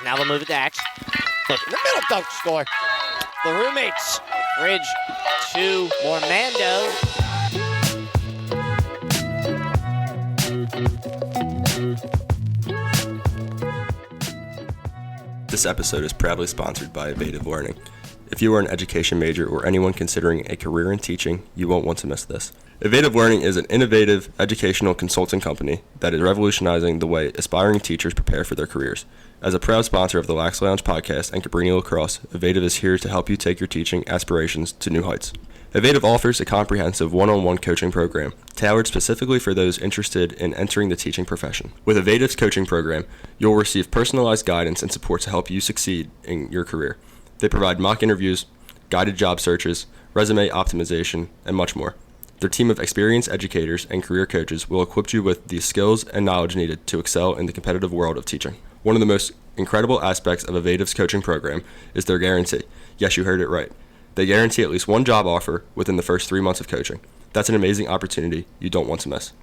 Now they'll move it to Axe. Look in the middle, dunk score. The roommates bridge to Mormando. This episode is proudly sponsored by Edvative Learning. If you are an education major or anyone considering a career in teaching, you won't want to miss this. Edvative Learning is an innovative educational consulting company that is revolutionizing the way aspiring teachers prepare for their careers. As a proud sponsor of the Lax Lounge podcast and Cabrini lacrosse, Edvative is here to help you take your teaching aspirations to new heights. Edvative offers a comprehensive one-on-one coaching program tailored specifically for those interested in entering the teaching profession. With Edvative's coaching program, you'll receive personalized guidance and support to help you succeed in your career. They provide mock interviews, guided job searches, resume optimization, and much more. Their team of experienced educators and career coaches will equip you with the skills and knowledge needed to excel in the competitive world of teaching. One of the most incredible aspects of Edvative's coaching program is their guarantee. Yes, you heard it right. They guarantee at least one job offer within the first 3 months of coaching. That's an amazing opportunity you don't want to miss.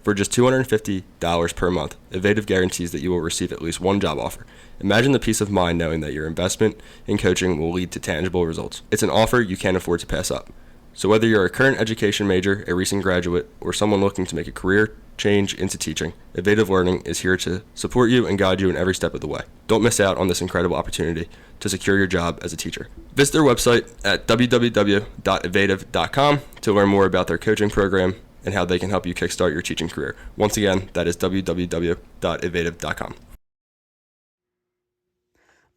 For just $250 per month, Edvative guarantees that you will receive at least one job offer. Imagine the peace of mind knowing that your investment in coaching will lead to tangible results. It's an offer you can't afford to pass up. So whether you're a current education major, a recent graduate, or someone looking to make a career change into teaching, Edvative Learning is here to support you and guide you in every step of the way. Don't miss out on this incredible opportunity to secure your job as a teacher. Visit their website at www.edvative.com to learn more about their coaching program and how they can help you kickstart your teaching career. Once again, that is www.edvative.com.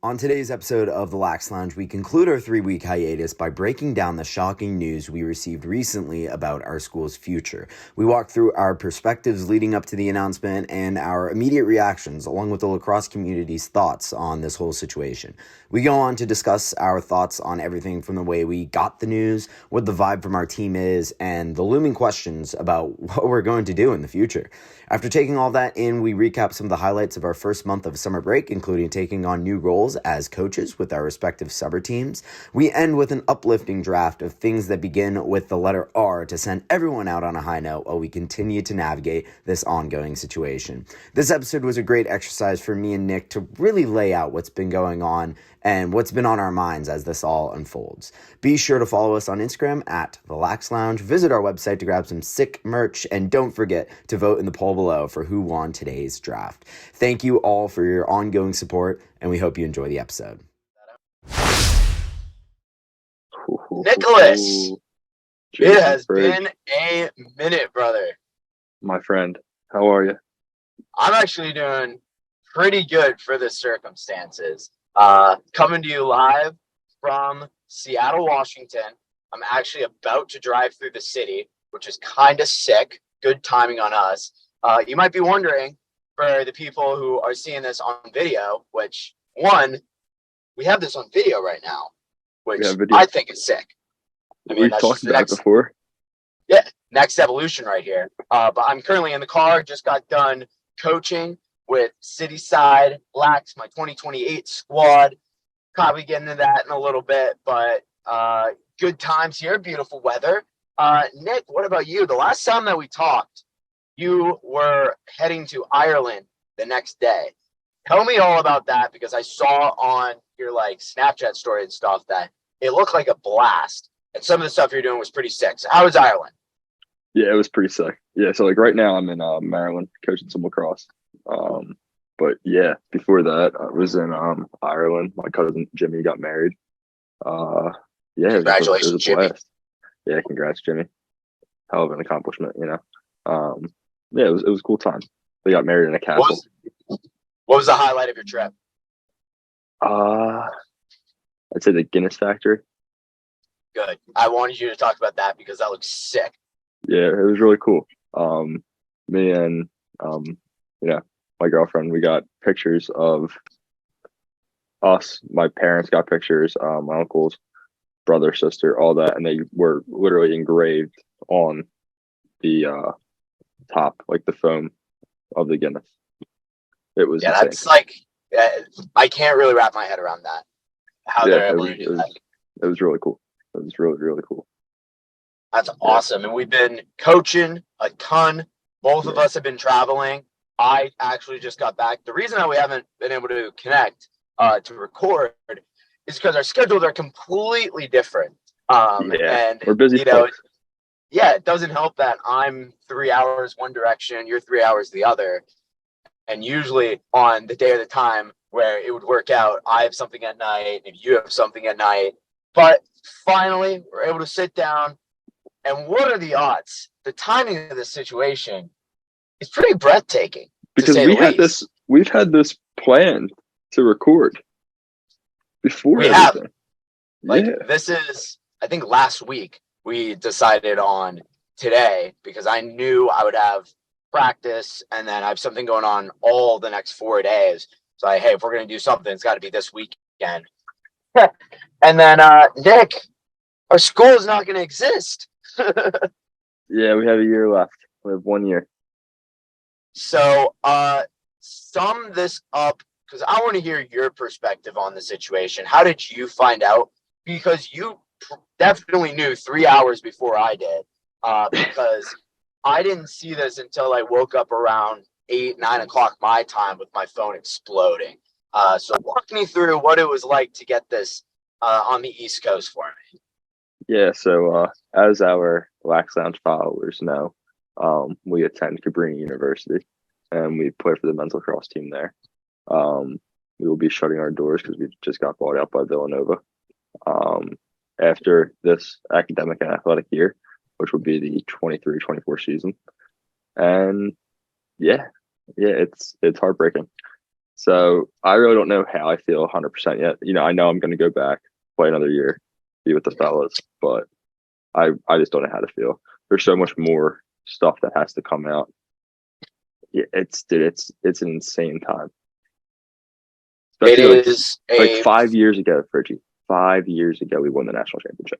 On today's episode of The Lax Lounge, we conclude our 3-week hiatus by breaking down the shocking news we received recently about our school's future. We walk through our perspectives leading up to the announcement and our immediate reactions, along with the lacrosse community's thoughts on this whole situation. We go on to discuss our thoughts on everything from the way we got the news, what the vibe from our team is, and the looming questions about what we're going to do in the future. After taking all that in, we recap some of the highlights of our first month of summer break, including taking on new roles as coaches with our respective summer teams. We end with an uplifting draft of things that begin with the letter R to send everyone out on a high note while we continue to navigate this ongoing situation. This episode was a great exercise for me and Nick to really lay out what's been going on and what's been on our minds as this all unfolds. Be sure to follow us on Instagram at The Lax Lounge, visit our website to grab some sick merch, and don't forget to vote in the poll below for who won today's draft. Thank you all for your ongoing support, and we hope you enjoy the episode. Nicholas, it has been a minute, brother. My friend, how are you? I'm actually doing pretty good for the circumstances. Coming to you live from Seattle, Washington. I'm actually about to drive through the city, which is kind of sick. Good timing on us. You might be wondering, for the people who are seeing this on video, which, one, we have this on video right now, which I think is sick. I mean, we've talked about it before. Yeah, next evolution right here. But I'm currently in the car, just got done coaching with Cityside Lax, my 2028 squad. Probably get into that in a little bit, but good times here, beautiful weather. Nick, what about you? The last time that we talked, you were heading to Ireland the next day. Tell me all about that, because I saw on your Snapchat story and stuff that it looked like a blast, and some of the stuff you're doing was pretty sick. So how was Ireland? Yeah, it was pretty sick. Yeah, so right now I'm in Maryland coaching some lacrosse. But yeah, before that I was in Ireland. My cousin Jimmy got married. Yeah, Congratulations, it was a Jimmy. blast. Yeah, congrats, Jimmy. Hell of an accomplishment, you know. Yeah, it was a cool time. They got married in a castle. What was the highlight of your trip? I'd say the Guinness factory. Good. I wanted you to talk about that because that looks sick. Yeah, it was really cool. Me and my girlfriend, we got pictures of us. My parents got pictures, my uncles, brother, sister, all that, and they were literally engraved on the top, like the foam of the Guinness. It was insane. That's I can't really wrap my head around that. How they're able to do that. It was really cool. It was really, really cool. That's awesome. And we've been coaching a ton. Both of us have been traveling. I actually just got back. The reason that we haven't been able to connect to record is because our schedules are completely different. And we're busy folks. yeah, it doesn't help that I'm 3 hours one direction, you're 3 hours the other. And usually on the day or the time where it would work out, I have something at night, and you have something at night. But finally, we're able to sit down. And what are the odds? The timing of this situation is pretty breathtaking. Because we've had this planned to record before we everything. Have. Like, this is, I think last week we decided on today because I knew I would have practice and then I have something going on all the next 4 days. So hey, if we're going to do something, it's got to be this weekend. And then, Nick, our school is not going to exist. Yeah, we have a year left. We have 1 year. So, sum this up because I want to hear your perspective on the situation. How did you find out? Because you definitely knew 3 hours before I did. Because I didn't see this until I woke up around 8, 9 o'clock my time with my phone exploding. So walk me through what it was like to get this on the East Coast for me. Yeah, so as our Lax Lounge followers know, we attend Cabrini University, and we play for the men's lacrosse team there. We will be shutting our doors because we just got bought out by Villanova after this academic and athletic year, which would be the 23-24 season. And yeah, it's heartbreaking. So I really don't know how I feel 100% yet. I know I'm going to go back, play another year, be with the fellas, but I just don't know how to feel. There's so much more stuff that has to come out. Yeah, it's an insane time. Especially it is like 5 years ago, Fridgie. 5 years ago, we won the national championship.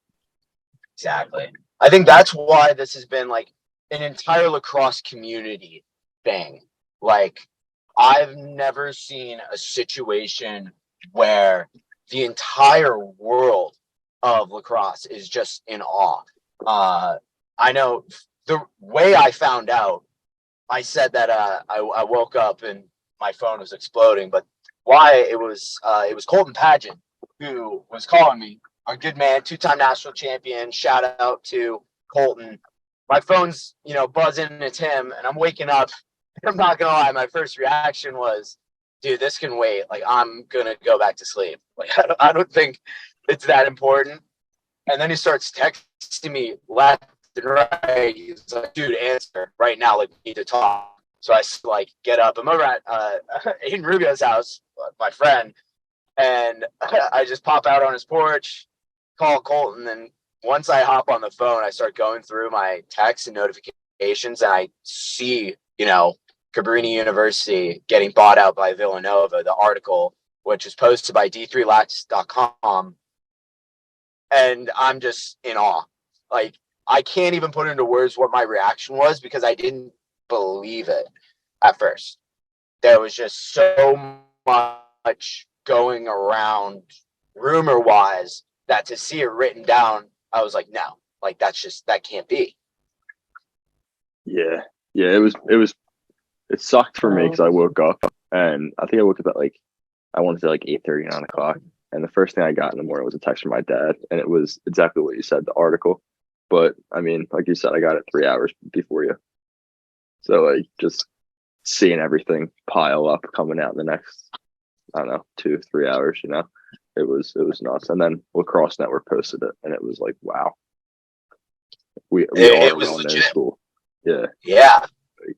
Exactly. I think that's why this has been like an entire lacrosse community thing. Like, I've never seen a situation where the entire world of lacrosse is just in awe. I know the way I found out, I said that I woke up and my phone was exploding, but why it was Colton Pageant who was calling me, our good man, 2-time national champion. Shout out to Colton. My phone's buzzing, it's him, and I'm waking up. I'm not gonna lie, my first reaction was, dude, this can wait. Like, I'm gonna go back to sleep. Like, I don't think it's that important. And then he starts texting me left and right. He's like, dude, answer right now. Like, we need to talk. So I like get up. I'm over at Aiden Rubio's house, my friend, and I just pop out on his porch, call Colton, and once I hop on the phone, I start going through my texts and notifications, and I see, Cabrini University getting bought out by Villanova, the article, which is posted by d3lax.com. And I'm just in awe. Like, I can't even put into words what my reaction was because I didn't believe it at first. There was just so much going around rumor-wise that to see it written down, I was like, no, like, that can't be. Yeah, it sucked for me because I woke up and I think I woke up at I want to say 8:30, 9 o'clock. And the first thing I got in the morning was a text from my dad, and it was exactly what you said, the article. But I mean, like you said, I got it 3 hours before you. So just seeing everything pile up coming out in the next, I don't know, 2-3 hours, it was nuts. And then Lacrosse Network posted it, and it was like, wow, it was legit. School. Yeah. Yeah.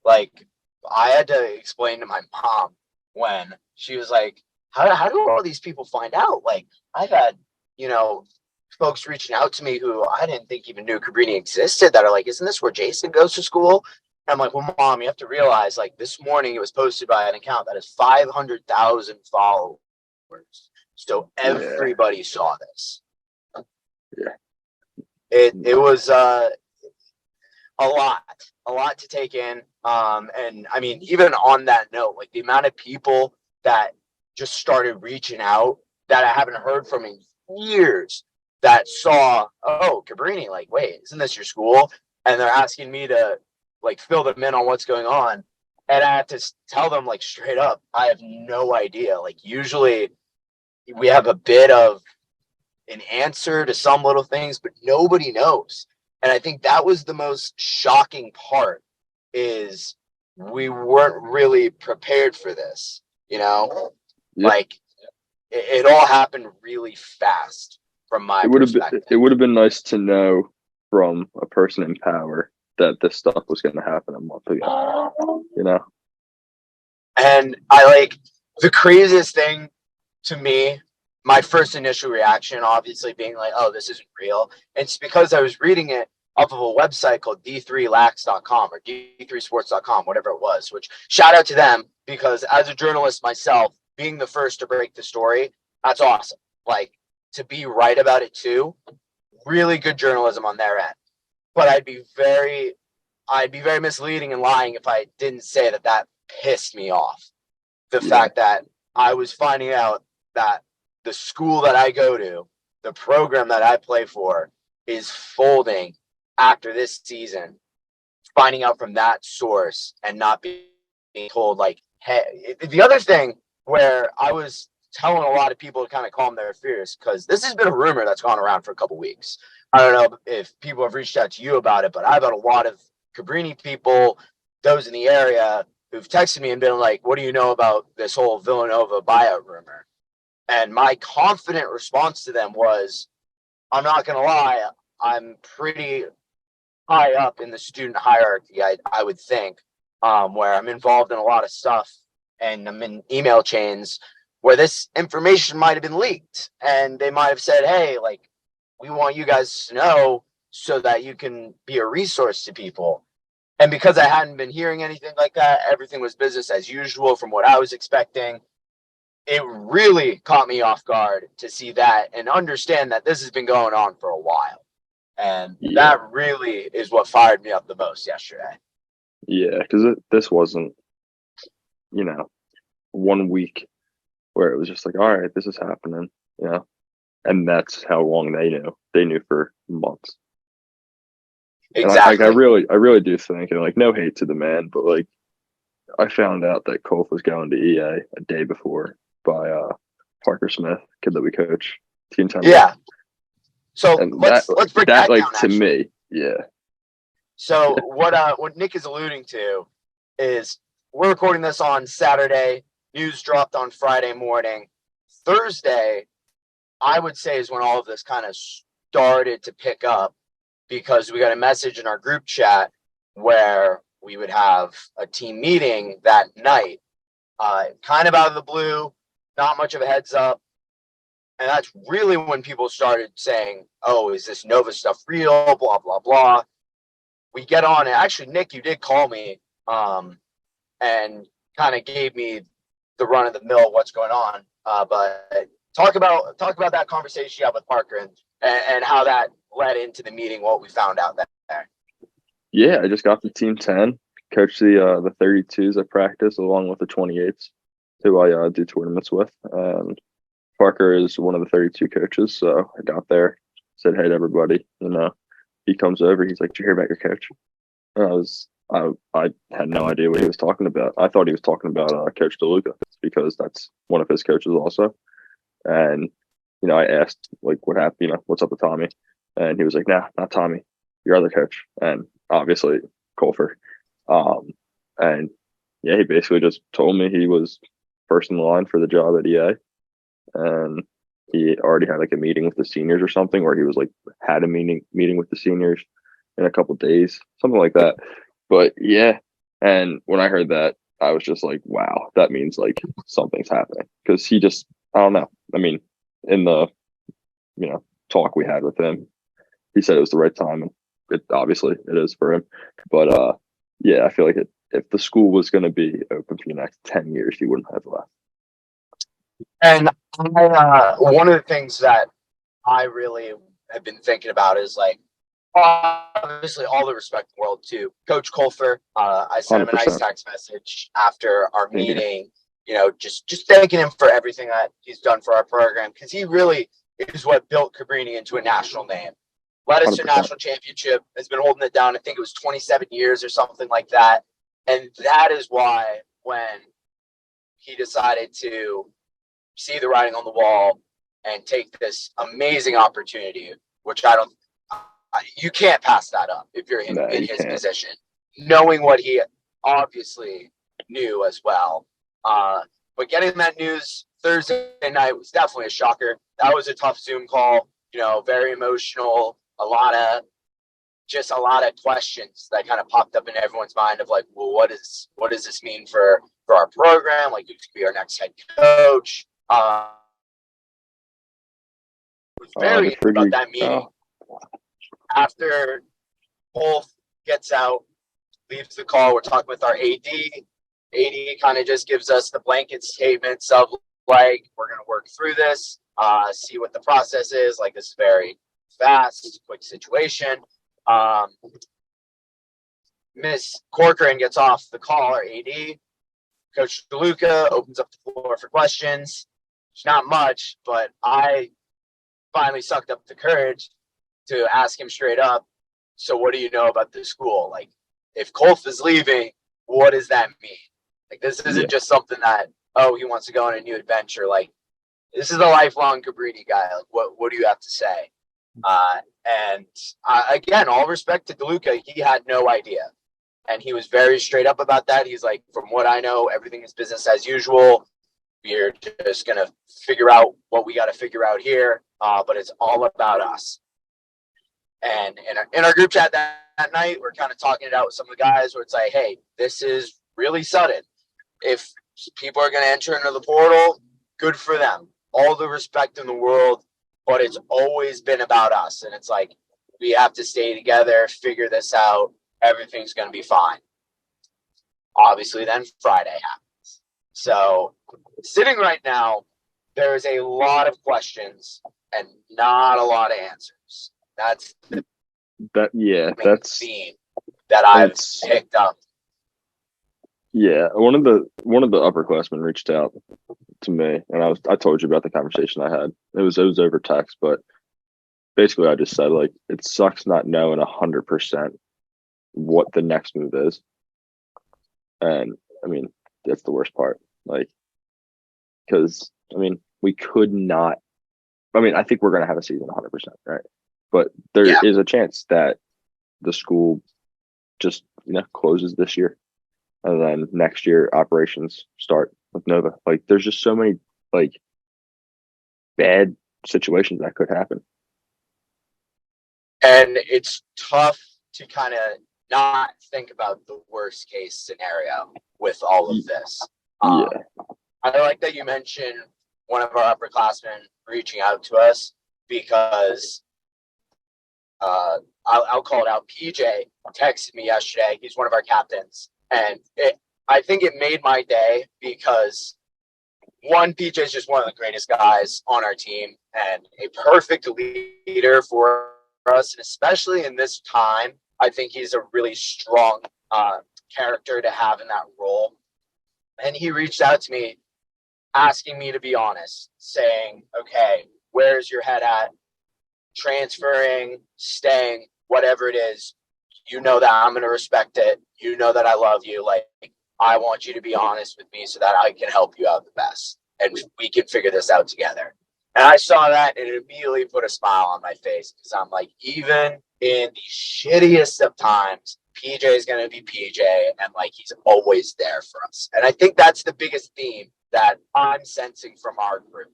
Like, I had to explain to my mom when she was like, how do all these people find out? Like, I've had, folks reaching out to me who I didn't think even knew Cabrini existed that are like, isn't this where Jason goes to school? And I'm like, well, Mom, you have to realize, like, this morning it was posted by an account that has 500,000 followers. So everybody saw this. Yeah. It was a lot to take in. And I mean, even on that note, like, the amount of people that just started reaching out that I haven't heard from in years that saw, oh, Cabrini, like, wait, isn't this your school? And they're asking me to fill them in on what's going on. And I have to tell them straight up, I have no idea. Like, usually we have a bit of an answer to some little things, but nobody knows. And I think that was the most shocking part, is we weren't really prepared for this, Yeah. like it all happened really fast from my perspective. It would have been nice to know from a person in power that this stuff was going to happen a month ago, And the craziest thing to me, my first initial reaction, obviously being like, oh, this isn't real. And it's because I was reading it off of a website called d3lax.com or d3sports.com, whatever it was, which shout out to them, because as a journalist myself, being the first to break the story, that's awesome. Like, to be right about it too, really good journalism on their end. But I'd be very misleading and lying if I didn't say that pissed me off. The fact that I was finding out that the school that I go to, the program that I play for, is folding after this season. Finding out from that source and not being told, like, hey, the other thing where I was telling a lot of people to kind of calm their fears, because this has been a rumor that's gone around for a couple weeks. I don't know if people have reached out to you about it, but I've had a lot of Cabrini people, those in the area, who've texted me and been like, what do you know about this whole Villanova buyout rumor? And my confident response to them was, I'm not going to lie, I'm pretty high up in the student hierarchy, I would think, where I'm involved in a lot of stuff, and I'm in email chains where this information might have been leaked, and they might have said, hey, like, we want you guys to know so that you can be a resource to people. And because I hadn't been hearing anything like that, everything was business as usual from what I was expecting. It really caught me off guard to see that and understand that this has been going on for a while. And that really is what fired me up the most yesterday. Yeah, because this wasn't, 1 week where it was just like, all right, this is happening, and that's how long they knew. They knew for months. Exactly. And I really do think, and like, no hate to the man, but like, I found out that Kolf was going to EA a day before by Parker Smith, kid that we coach, Team 10. Yeah. So and let's break that like down, to actually. me, yeah. So what Nick is alluding to is, we're recording this on Saturday. News dropped on Friday morning. Thursday, I would say, is when all of this kind of started to pick up, because we got a message in our group chat where we would have a team meeting that night, kind of out of the blue, not much of a heads up. And that's really when people started saying, oh, is this Nova stuff real? Blah, blah, blah. We get on it. Actually, Nick, you did call me and kind of gave me the run of the mill, what's going on. But talk about that conversation you had with Parker and how that led into the meeting, what we found out there. Yeah, I just got the Team 10, coach the 32s at practice along with the 28s, who I do tournaments with. And Parker is one of the 32 coaches, so I got there, said hey to everybody. He comes over, he's like, "Did you hear about your coach?" And I had no idea what he was talking about. I thought he was talking about Coach DeLuca, because that's one of his coaches also. And I asked, like, what happened, what's up with Tommy? And he was like, nah, not Tommy, your other coach. And obviously Colfer. And yeah, he basically just told me he was first in line for the job at EA. And he already had like a meeting with the seniors or something, where he was like, had a meeting with the seniors in a couple days, something like that. But yeah. And when I heard that, I was just like, wow, that means like something's happening. Cause he just, I don't know. I mean, in the, talk we had with him, he said it was the right time, and it obviously it is for him. But yeah, I feel like if the school was going to be open for the next 10 years, he wouldn't have left. And one of the things that I really have been thinking about is, like, obviously all the respect in the world to Coach Colfer. I sent him a nice 100%. text message after our meeting, just thanking him for everything that he's done for our program, because he really is what built Cabrini into a national name. Led us to a 100%. national championship, has been holding it down. I think it was 27 years or something like that. And that is why when he decided to see the writing on the wall and take this amazing opportunity, which you can't pass that up if you're in You his can't. position, knowing what he obviously knew as well. But getting that news Thursday night was definitely a shocker. That was a tough Zoom call, very emotional, a lot of questions that kind of popped up in everyone's mind of like, well, what does this mean for our program? Like, who's going to be our next head coach? Was very about that meeting. After Wolf gets out, leaves the call, we're talking with our AD. AD kind of just gives us the blanket statements of like, we're going to work through this, see what the process is. Like, this is very fast, quick situation. Miss Corcoran gets off the call, our AD. Coach DeLuca opens up the floor for questions. It's not much, but I finally sucked up the courage to ask him straight up, so what do you know about the school? Like, if Kolf is leaving, what does that mean? Like, this isn't just something that, he wants to go on a new adventure. Like, this is a lifelong Cabrini guy. Like, what do you have to say? Again, all respect to DeLuca, he had no idea. And he was very straight up about that. He's like, from what I know, everything is business as usual. We're just going to figure out what we got to figure out here. But it's all about us. And in our group chat that night, we're kind of talking it out with some of the guys where it's like, hey, this is really sudden. If people are going to enter into the portal, good for them. All the respect in the world, but it's always been about us. And it's like, we have to stay together, figure this out. Everything's going to be fine. Obviously, then Friday happens. So sitting right now, there's a lot of questions and not a lot of answers. That's the theme that I've picked up. Yeah, one of the upperclassmen reached out to me, and I told you about the conversation I had. It was over text, but basically I just said, like, it sucks not knowing 100% what the next move is. And I mean, that's the worst part. Like, because we could not. I think we're gonna have a season 100%, right? But there is a chance that the school just closes this year, and then next year operations start with Nova. Like, there's just so many like bad situations that could happen, and it's tough to kind of not think about the worst case scenario with all of this. I like that you mentioned one of our upperclassmen reaching out to us, because I'll call it out. PJ texted me yesterday. He's one of our captains. And I think it made my day, because one, PJ is just one of the greatest guys on our team and a perfect leader for us. And especially in this time, I think he's a really strong character to have in that role. And he reached out to me asking me to be honest, saying, okay, where's your head at? Transferring, staying, whatever it is, that I'm going to respect it. That I love you. Like, I want you to be honest with me so that I can help you out the best and we can figure this out together. And I saw that and it immediately put a smile on my face, because I'm like, even in the shittiest of times, PJ is going to be PJ, and like, he's always there for us. And I think that's the biggest theme that I'm sensing from our group,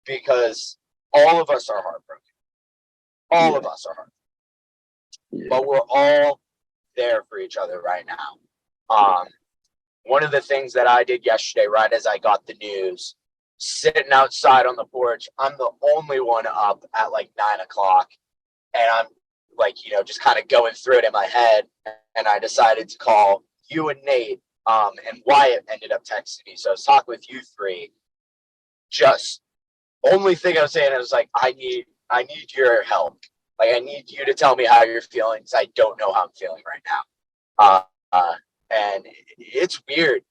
because all of us are heartbroken. All of us are heartbroken. But we're all there for each other right now. One of the things that I did yesterday, right as I got the news, sitting outside on the porch, I'm the only one up at like 9 o'clock. And I'm like, just kind of going through it in my head. And I decided to call you and Nate, and Wyatt ended up texting me. So I was talking with you three. Just only thing I was saying, I was like, I need your help. Like, I need you to tell me how you're feeling, because I don't know how I'm feeling right now. And it's weird.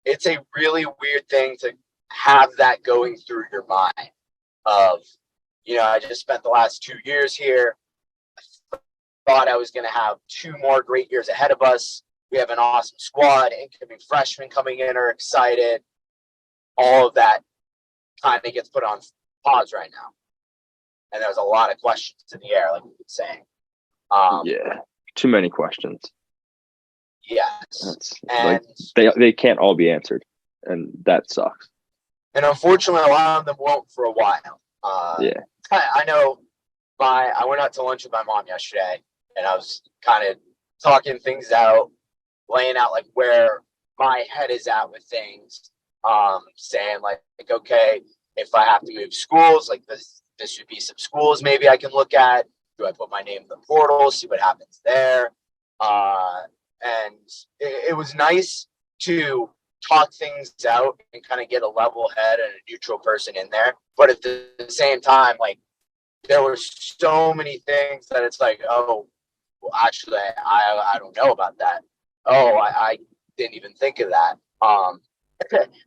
It's a really weird thing to have that going through your mind of, I just spent the last 2 years here. I thought I was going to have 2 more great years ahead of us. We have an awesome squad. Incoming freshmen coming in are excited. All of that kind of gets put on pause right now. And there's a lot of questions in the air, like we've been saying. Yeah, too many questions. Yes. Like And they can't all be answered, and that sucks. And unfortunately, a lot of them won't for a while. Yeah. I know I went out to lunch with my mom yesterday, and I was kind of talking things out, laying out like where my head is at with things, saying like, okay, if I have to move schools, like this would be some schools maybe I can look at. Do I put my name in the portal, see what happens there? And it was nice to talk things out and kind of get a level head and a neutral person in there. But at the same time, like there were so many things that it's like, oh, well, actually, I don't know about that. Oh, I didn't even think of that.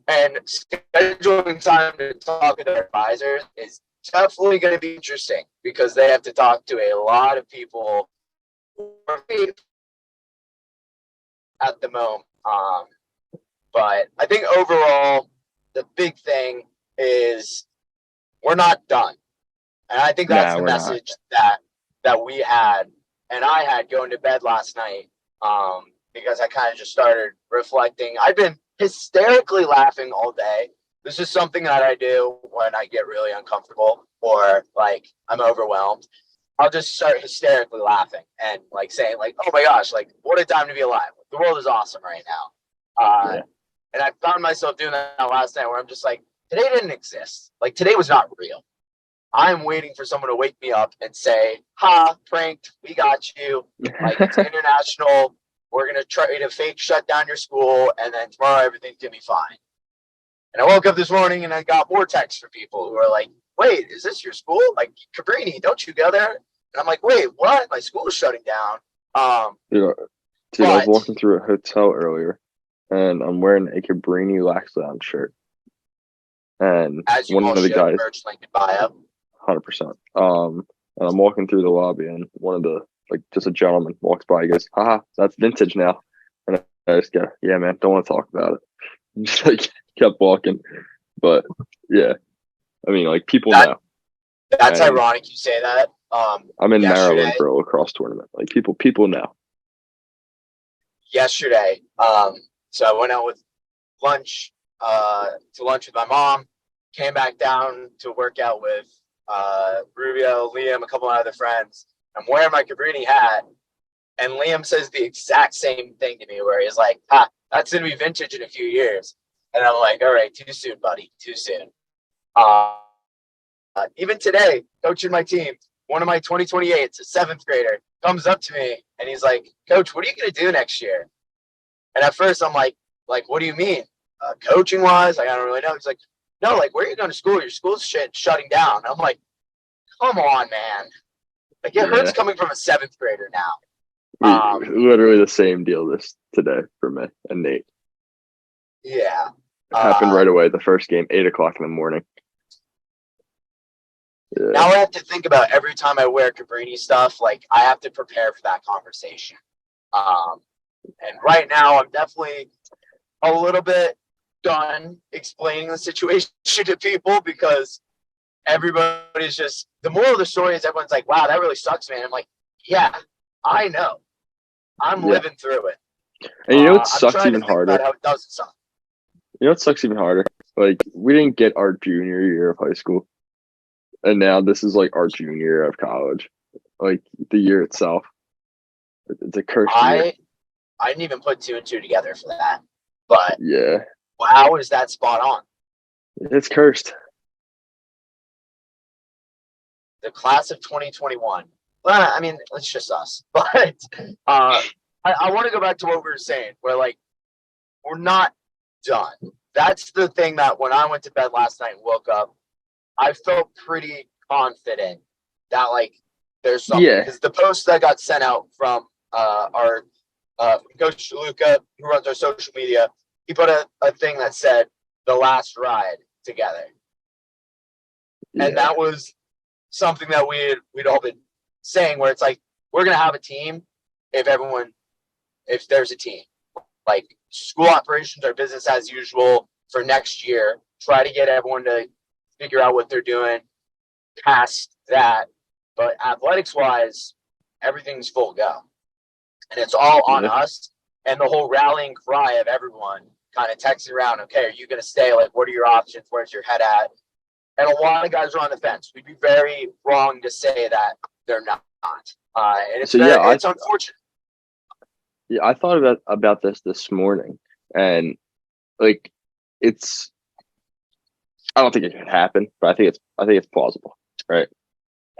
And scheduling time to talk to their advisors is definitely going to be interesting because they have to talk to a lot of people at the moment. But I think overall, the big thing is we're not done. And I think that's the message that we had and I had going to bed last night, because I kind of just started reflecting. I've been hysterically laughing all day. This is something that I do when I get really uncomfortable or like I'm overwhelmed. I'll just start hysterically laughing and like saying like, oh my gosh, like what a time to be alive. The world is awesome right now. And I found myself doing that last night where I'm just like, today didn't exist. Like today was not real. I'm waiting for someone to wake me up and say, ha, pranked, we got you. Like it's international. We're going to try to fake shut down your school. And then tomorrow everything's going to be fine. And I woke up this morning and I got more texts from people who are like, wait, is this your school? Like Cabrini, don't you go there? And I'm like, wait, what? My school is shutting down. Dude, I was walking through a hotel earlier and I'm wearing a Cabrini Lax Lounge shirt. And as you one of the guys, merch link in bio. 100%. And I'm walking through the lobby and one of the, like, just a gentleman walks by. He goes, haha, that's vintage now. And I just go, yeah, man, don't want to talk about it. Just like kept walking. But yeah, I mean, like people know. That's ironic you say that. I'm in Maryland for a lacrosse tournament. Like people know. Yesterday, so I went out with lunch, to lunch with my mom, came back down to work out with Rubio, Liam, a couple of other friends. I'm wearing my Cabrini hat, and Liam says the exact same thing to me where he's like, ha, that's going to be vintage in a few years. And I'm like, all right, too soon, buddy, too soon. Even today, coaching my team, one of my 2028s, a seventh grader, comes up to me and he's like, Coach, what are you going to do next year? And at first I'm like, what do you mean? Coaching wise? Like, I don't really know. He's like, no, like, where are you going to school? Your school's shutting down. I'm like, come on, man. Like, it hurts coming from a seventh grader now. Literally the same deal today for me and Nate. Yeah. It happened right away. The first game, 8 o'clock in the morning. Yeah. Now I have to think about every time I wear Cabrini stuff, like I have to prepare for that conversation. And right now I'm definitely a little bit done explaining the situation to people because everybody's just, the moral of the story is everyone's like, wow, that really sucks, man. I'm like, yeah, I know. I'm living through it. And you know what sucks even harder? How it doesn't suck. You know what sucks even harder? Like, we didn't get our junior year of high school. And now this is like our junior year of college. Like, the year itself. It's a cursed year. I didn't even put 2 and 2 together for that. But yeah. How is that spot on? It's cursed. The class of 2021. Well, I mean, it's just us. But I want to go back to what we were saying, where like we're not done. That's the thing that when I went to bed last night and woke up, I felt pretty confident that like there's something. Because the post that got sent out from our Coach Luca, who runs our social media, he put a thing that said the last ride together. Yeah. And that was something that we'd all been saying where it's like, we're going to have a team if there's a team. Like school operations are business as usual for next year. Try to get everyone to figure out what they're doing past that. But athletics wise, everything's full go. And it's all on us. And the whole rallying cry of everyone kind of texting around, okay, are you going to stay? Like, what are your options? Where's your head at? And a lot of guys are on the fence. We'd be very wrong to say that they're not. And it's it's unfortunate. Yeah, I thought about this morning, and like, I don't think it could happen, but I think it's plausible, right?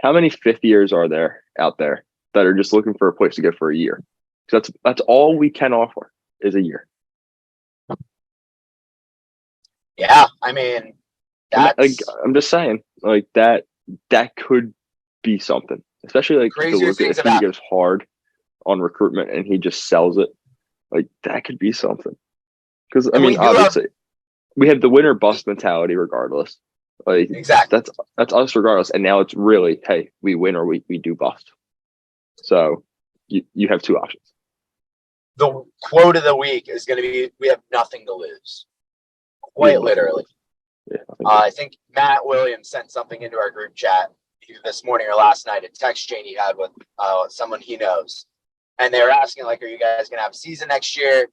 How many fifth years are there out there that are just looking for a place to go for a year? Because that's all we can offer is a year. Yeah, I mean, I'm just saying, like, that could be something, especially like if he goes hard on recruitment and he just sells it, like that could be something. Because I mean, obviously, we have the winner bust mentality regardless. Like, exactly, that's us regardless. And now it's really, hey, we win or we do bust. So you have two options. The quote of the week is going to be, "We have nothing to lose." Quite literally. Yeah, I think Matt Williams sent something into our group chat either this morning or last night, a text chain he had with someone he knows. And they were asking, like, are you guys going to have a season next year?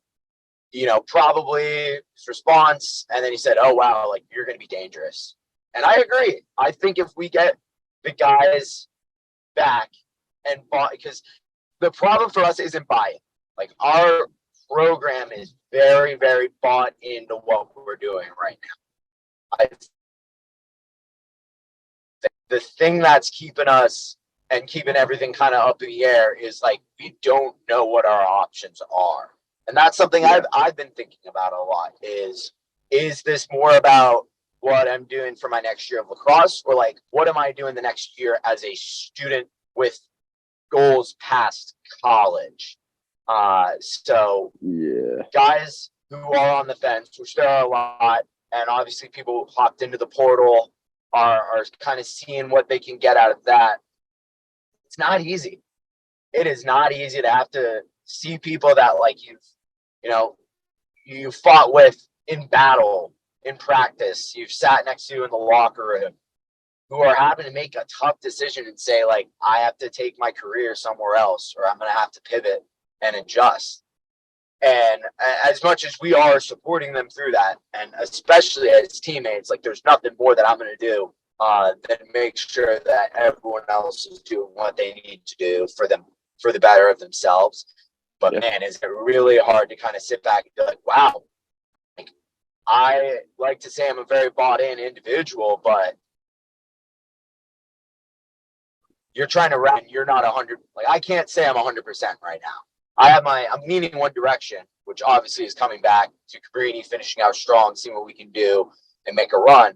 You know, probably. His response. And then he said, oh, wow, like, you're going to be dangerous. And I agree. I think if we get the guys back and bought, because the problem for us isn't buy-in. Like, our program is very, very bought into what we're doing right now. The thing that's keeping us and keeping everything kind of up in the air is, like, we don't know what our options are. And that's something I've been thinking about a lot is this more about what I'm doing for my next year of lacrosse, or like, what am I doing the next year as a student with goals past college? So guys who are on the fence, which there are a lot, and obviously people who hopped into the portal are kind of seeing what they can get out of that. It's not easy. It is not easy to have to see people that, like, you fought with in battle, in practice, you've sat next to in the locker room, who are having to make a tough decision and say, like, I have to take my career somewhere else, or I'm going to have to pivot and adjust. And as much as we are supporting them through that, and especially as teammates, like, there's nothing more that I'm going to do than make sure that everyone else is doing what they need to do for them, for the better of themselves. But man, is it really hard to kind of sit back and be like, wow, like, I like to say I'm a very bought in individual, but you're trying to run, you're not 100. Like, I can't say I'm 100% right now. I'm leaning one direction, which obviously is coming back to Cabrini, finishing out strong, seeing what we can do and make a run.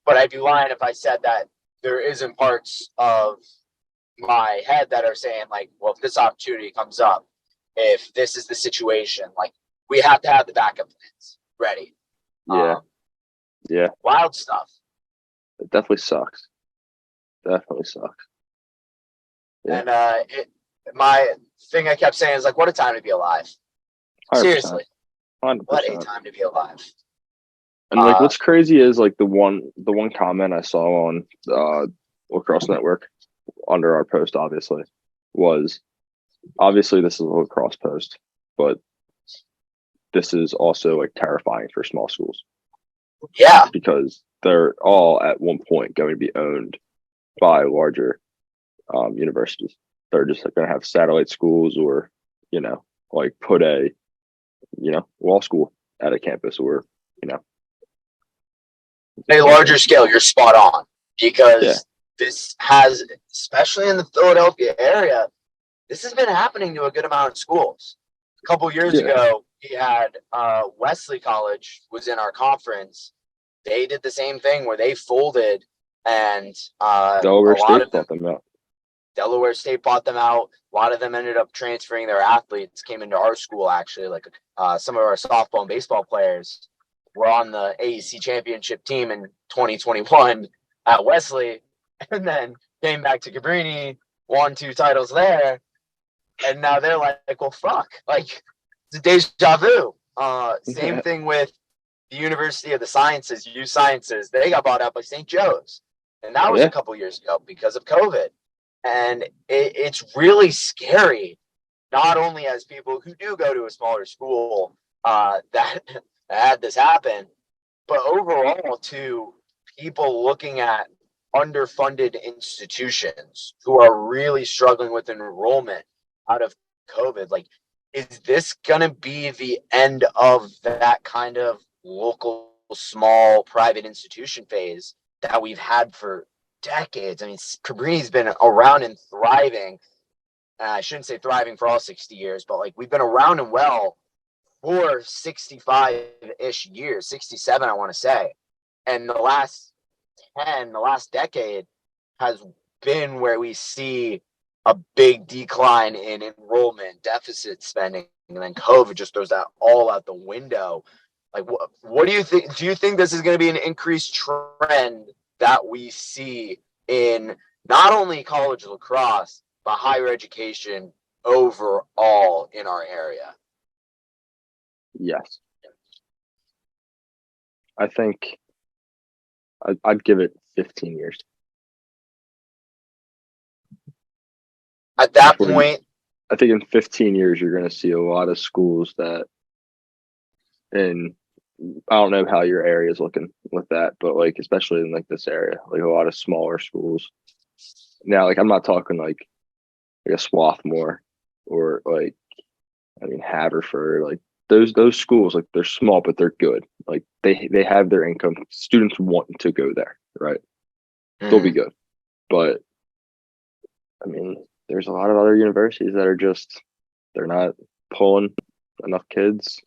But I'd be lying if I said that there isn't parts of my head that are saying, like, well, if this opportunity comes up, if this is the situation, like, we have to have the backup plans ready. Yeah. Wild stuff. It definitely sucks. Yeah. And my thing I kept saying is, like, what a time to be alive. 100%. Seriously. 100%. What a time to be alive. And like, what's crazy is, like, the one comment I saw on Lacrosse Network under our post, obviously this is a lacrosse post, but this is also, like, terrifying for small schools. Yeah, because they're all at one point going to be owned by larger universities. They're just going to have satellite schools, or, like, put a law school at a campus, or a larger scale. You're spot on, because this has, especially in the Philadelphia area, this has been happening to a good amount of schools. A couple years ago, we had Wesley College was in our conference. They did the same thing where they folded, and Delaware State bought them out. Delaware State bought them out. A lot of them ended up transferring their athletes, came into our school, actually. Like, some of our softball and baseball players were on the AEC championship team in 2021 at Wesley, and then came back to Cabrini, won 2 titles there, and now they're like, well, fuck. Like, it's a deja vu. Same thing with the University of the Sciences, U Sciences, they got bought out by St. Joe's. And that was Yeah. a couple years ago because of COVID. And it's really scary, not only as people who do go to a smaller school that had this happen, but overall to people looking at underfunded institutions who are really struggling with enrollment out of COVID. Like, is this going to be the end of that kind of local, small, private institution phase that we've had for decades? I mean, Cabrini's been around and thriving. I shouldn't say thriving for all 60 years, but like we've been around and well for 65-ish years, 67, I want to say. And the last decade has been where we see a big decline in enrollment, deficit spending, and then COVID just throws that all out the window. Like, what do you think? Do you think this is going to be an increased trend that we see in not only college lacrosse, but higher education overall in our area? Yes. I think I'd give it 15 years. At that point, I think in 15 years, you're going to see a lot of schools that, and I don't know how your area is looking with that, but like, especially in like this area, like a lot of smaller schools. Now, like, I'm not talking like a Swarthmore or like, I mean, Haverford, like those schools, like they're small, but they're good. Like they have their income. Students want to go there, right? They'll be good. But I mean, there's a lot of other universities that are just, they're not pulling enough kids,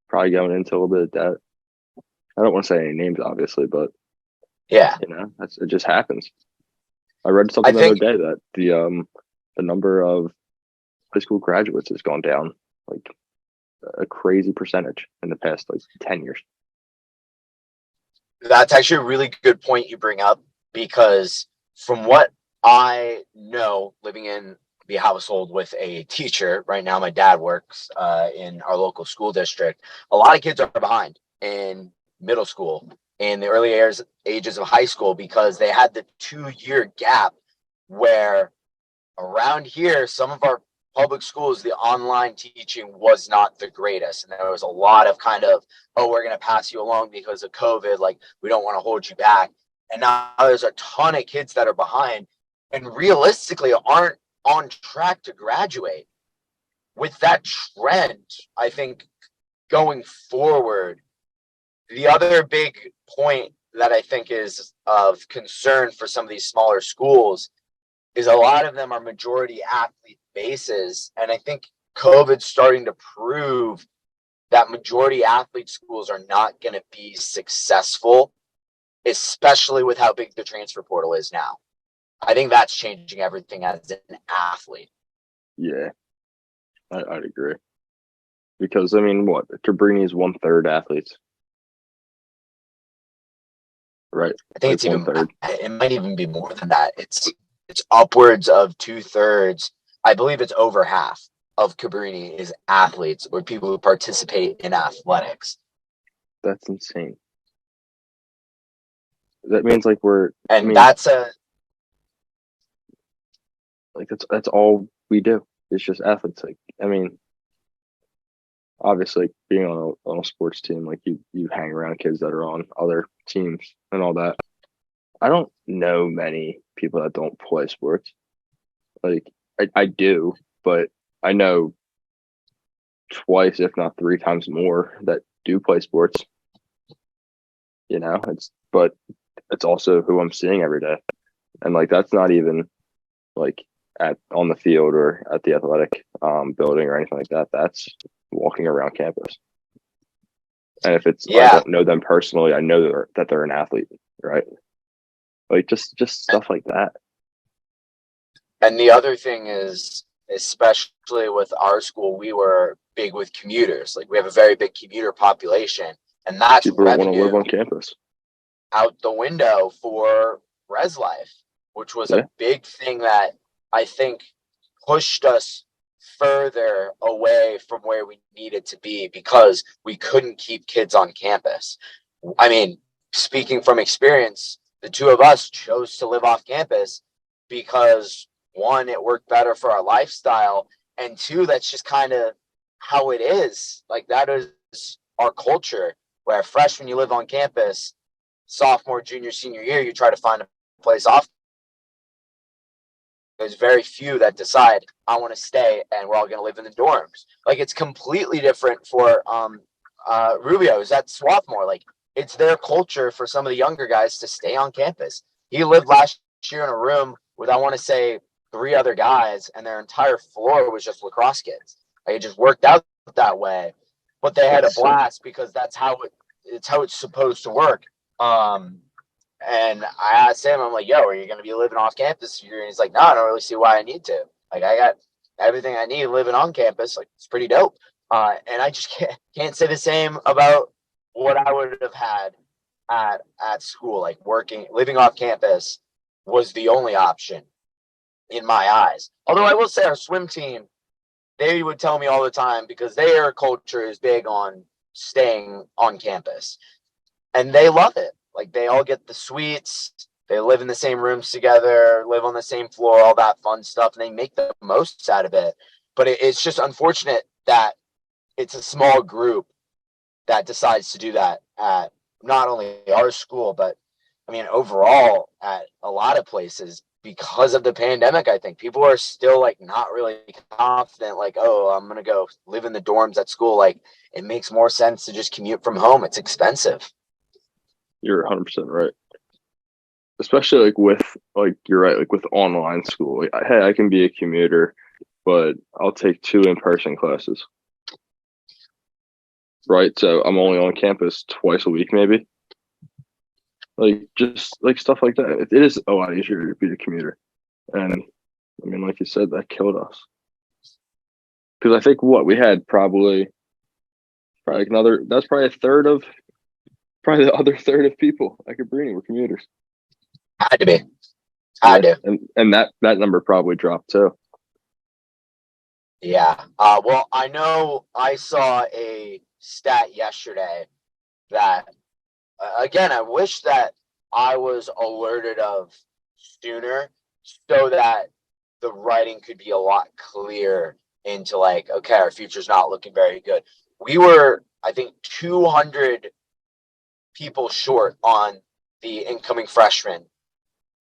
probably going into a little bit of debt. I don't want to say any names, obviously, but yeah, you know, it just happens. I read something the other day that the number of high school graduates has gone down like a crazy percentage in the past like 10 years. That's actually a really good point you bring up, because from what I know, living in the household with a teacher right now, my dad works in our local school district. A lot of kids are behind in middle school, in the early ages of high school, because they had the 2-year gap where around here, some of our public schools, the online teaching was not the greatest. And there was a lot of kind of, oh, we're going to pass you along because of COVID. Like, we don't want to hold you back. And now there's a ton of kids that are behind and realistically aren't on track to graduate. With that trend, I think going forward, the other big point that I think is of concern for some of these smaller schools is a lot of them are majority athlete bases. And I think COVID's starting to prove that majority athlete schools are not going to be successful, especially with how big the transfer portal is now. I think that's changing everything as an athlete. Yeah, I'd agree. Because, I mean, what? Cabrini is 1/3 athletes. Right. I think like it's even, 1/3. it might even be more than that. It's upwards of 2/3. I believe it's over half of Cabrini is athletes or people who participate in athletics. That's insane. That means like That's that's all we do. It's just athletes. Like, I mean, obviously being on a sports team, like you hang around kids that are on other teams and all that. I don't know many people that don't play sports. Like I do, but I know twice, if not 3 times more that do play sports. You know, but it's also who I'm seeing every day. And like that's not even like on the field or at the athletic building or anything like that. That's walking around campus. And if it's I don't know them personally, I know that they're an athlete, right? Like just stuff like that. And the other thing is, especially with our school, we were big with commuters. Like, we have a very big commuter population, and that's People want to live on campus. Out the window for res life, which was a big thing that I think pushed us further away from where we needed to be because we couldn't keep kids on campus. I mean, speaking from experience, the two of us chose to live off campus because one, it worked better for our lifestyle, and two, that's just kind of how it is. Like, that is our culture, where freshman you live on campus, sophomore, junior, senior year, you try to find a place off. There's very few that decide, I want to stay and we're all going to live in the dorms. Like, it's completely different for Rubio's at Swarthmore. Like, it's their culture for some of the younger guys to stay on campus. He lived last year in a room with, I want to say, 3 other guys, and their entire floor was just lacrosse kids. Like, it just worked out that way. But they had a blast because that's how it's supposed to work. And I asked him, I'm like, yo, are you going to be living off campus? And he's like, no, I don't really see why I need to. Like, I got everything I need living on campus. Like, it's pretty dope. And I just can't say the same about what I would have had at school. Like, living off campus was the only option in my eyes. Although I will say our swim team, they would tell me all the time, because their culture is big on staying on campus. And they love it. Like, they all get the suites, they live in the same rooms together, live on the same floor, all that fun stuff, and they make the most out of it. But it's just unfortunate that it's a small group that decides to do that at not only our school, but I mean, overall at a lot of places because of the pandemic. I think people are still like not really confident, like, oh, I'm going to go live in the dorms at school. Like, it makes more sense to just commute from home. It's expensive. You're 100% right. Especially like with, like, you're right, like with online school. Like, hey, I can be a commuter, but I'll take 2 in-person classes. Right? So I'm only on campus twice a week, maybe. Like, just like stuff like that. It is a lot easier to be a commuter. And I mean, like you said, that killed us. Because I think we had probably like that's probably a third of, probably the other third of people at Cabrini were commuters. Had to be. Had to. And that number probably dropped too. Yeah. Well, I know I saw a stat yesterday that, again, I wish that I was alerted of sooner so that the writing could be a lot clearer into, like, okay, our future's not looking very good. We were, I think, 200 people short on the incoming freshman,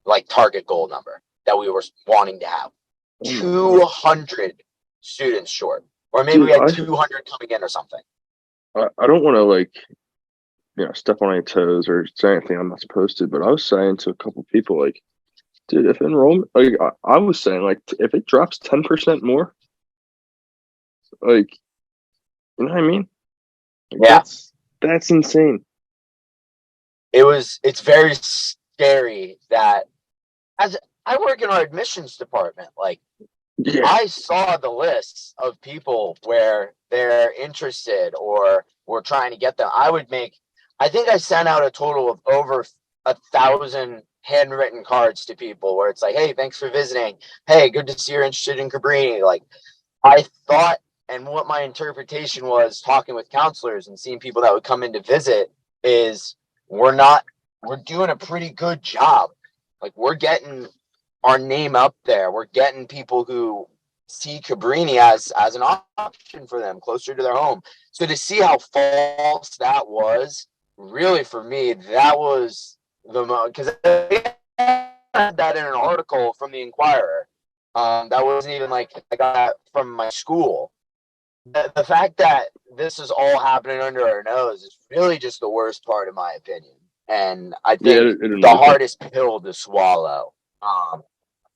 like, target goal number that we were wanting to have. 200 students short. Or maybe we had 200 coming in or something. I don't want to, like, step on any toes or say anything I'm not supposed to, but I was saying to a couple people, like, dude, if enrollment, like, I was saying, like, if it drops 10% more, like, you know what I mean? Like, yeah. That's insane. It's very scary that, as I work in our admissions department, like, yeah. I saw the lists of people where they're interested or we're trying to get them. I think I sent out a total of over 1,000 handwritten cards to people where it's like, hey, thanks for visiting. Hey, good to see you're interested in Cabrini. Like, I thought, and what my interpretation was talking with counselors and seeing people that would come in to visit is we're doing a pretty good job. Like, we're getting our name up there. We're getting people who see Cabrini as an option for them closer to their home. So to see how false that was, really, for me, that was the most, because I had that in an article from the Inquirer. That wasn't even like I got that from my school. The fact that this is all happening under our nose is really just the worst part, in my opinion. And I think the hardest pill to swallow.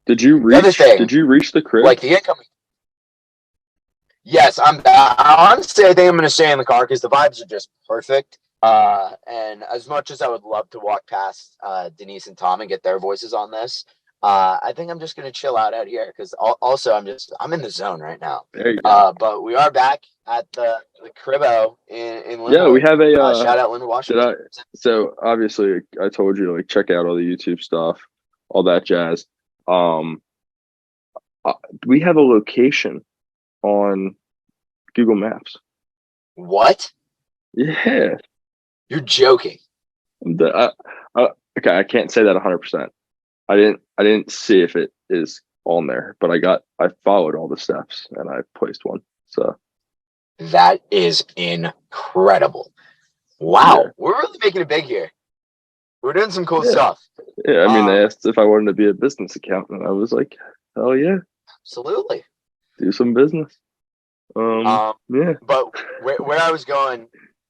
Did you reach the crib? Like, the incoming. Yes, I honestly, I think I'm going to stay in the car because the vibes are just perfect. And as much as I would love to walk past Denise and Tom and get their voices on this, I think I'm just going to chill out here because also I'm in the zone right now. There you go. But we are back at the Cribbo in Linwood. Yeah, we have a shout out Linwood, Washington. So obviously, I told you to, like, check out all the YouTube stuff, all that jazz. We have a location on Google Maps. What? Yeah. You're joking. Okay, I can't say that 100%. I didn't see if it is on there, but I followed all the steps and I placed one. So That is incredible. Wow. yeah, We're really making it big here. We're doing some cool yeah, stuff. yeah. I mean, they Um, asked if I wanted to be a business accountant. I was like, hell yeah, Absolutely. do some business. Um, Yeah, but where I was going,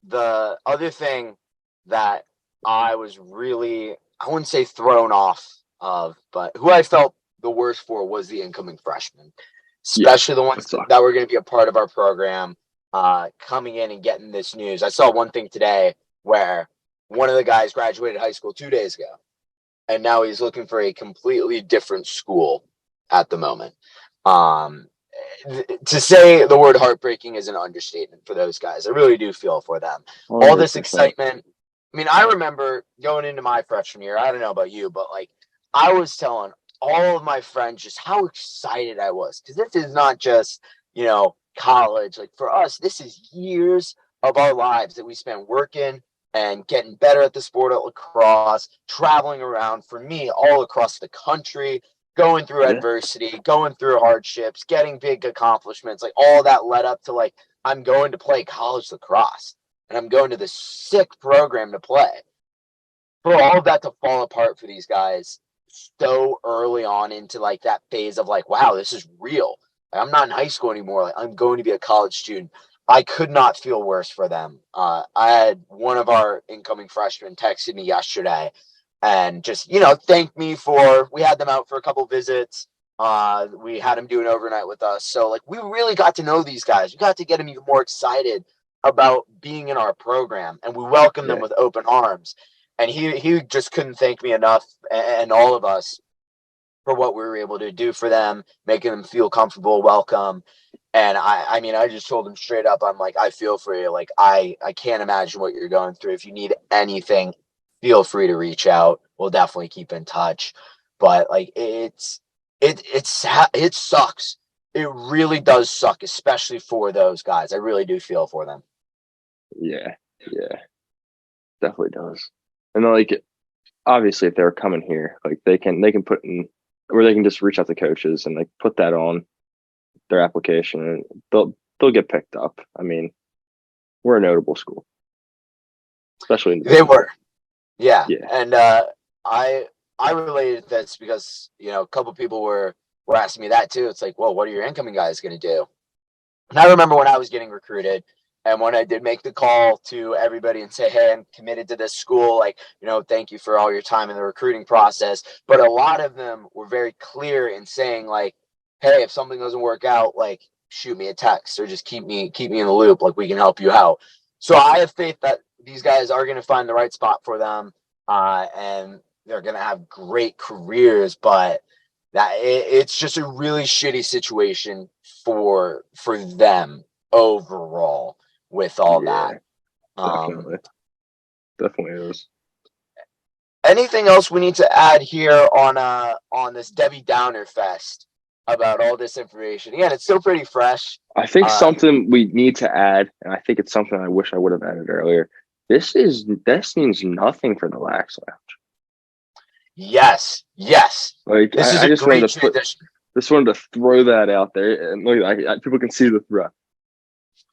the other thing that I was really, I wouldn't say thrown off of, but who I felt the worst for was the incoming freshmen, yeah, especially the that ones sucks. that were going to be a part of our program, coming in and getting this news. I saw one thing today where one of the guys graduated high school 2 days ago, and now he's looking for a completely different school at the moment. Um, to say the word heartbreaking is an understatement for those guys. I really do feel for them. All this 100%. excitement. I mean, I remember going into my freshman year. I don't know about you, but like I was telling all of my friends just how excited I was because this is not just, college. Like for us, this is years of our lives that we spent working and getting better at the sport of lacrosse, traveling around for me all across the country, going through Yeah, adversity, going through hardships, getting big accomplishments, like all that led up to like I'm going to play college lacrosse and I'm going to this sick program to play. For all of that to fall apart for these guys so early on into like that phase of like, wow, this is real. Like, I'm not in high school anymore. Like I'm going to be a college student. I could not feel worse for them. I had one of our incoming freshmen texted me yesterday and just thank me for we had them out for a couple visits. We had them do an overnight with us, so like we really got to know these guys. We got to get them even more excited about being in our program, and we welcomed them yeah, with open arms. And he just couldn't thank me enough, and all of us, for what we were able to do for them, making them feel comfortable, welcome. And I mean, I just told him straight up, I'm like, I feel for you. Like, I can't imagine what you're going through. If you need anything, feel free to reach out. We'll definitely keep in touch. But like, it sucks. It really does suck, especially for those guys. I really do feel for them. yeah, yeah. Definitely does. And then, like, obviously, if they're coming here, like they can put in, or they can just reach out to coaches and like put that on their application, and they'll get picked up. I mean, we're a notable school, especially in They Division Two. were. Yeah, Yeah, and I I related this because a couple people were asking me that too. It's like, well, what are your incoming guys going to do? And I remember when I was getting recruited, and when I did make the call to everybody and say, hey, I'm committed to this school. Like, thank you for all your time in the recruiting process. But a lot of them were very clear in saying, like, hey, if something doesn't work out, like, shoot me a text or just keep me in the loop. Like, we can help you out. So I have faith that these guys are going to find the right spot for them, and they're going to have great careers. But it's just a really shitty situation for them overall with all that. yeah, Um, definitely, definitely is. Anything else we need to add here on this Debbie Downer fest about all this information? Again, it's still pretty fresh. I think Uh, something we need to add, and I think it's something I wish I would have added earlier. This means nothing for the Lax Lounge. yes. Like This is I a just great wanted to transition. throw that out there, and look, people can see the threat.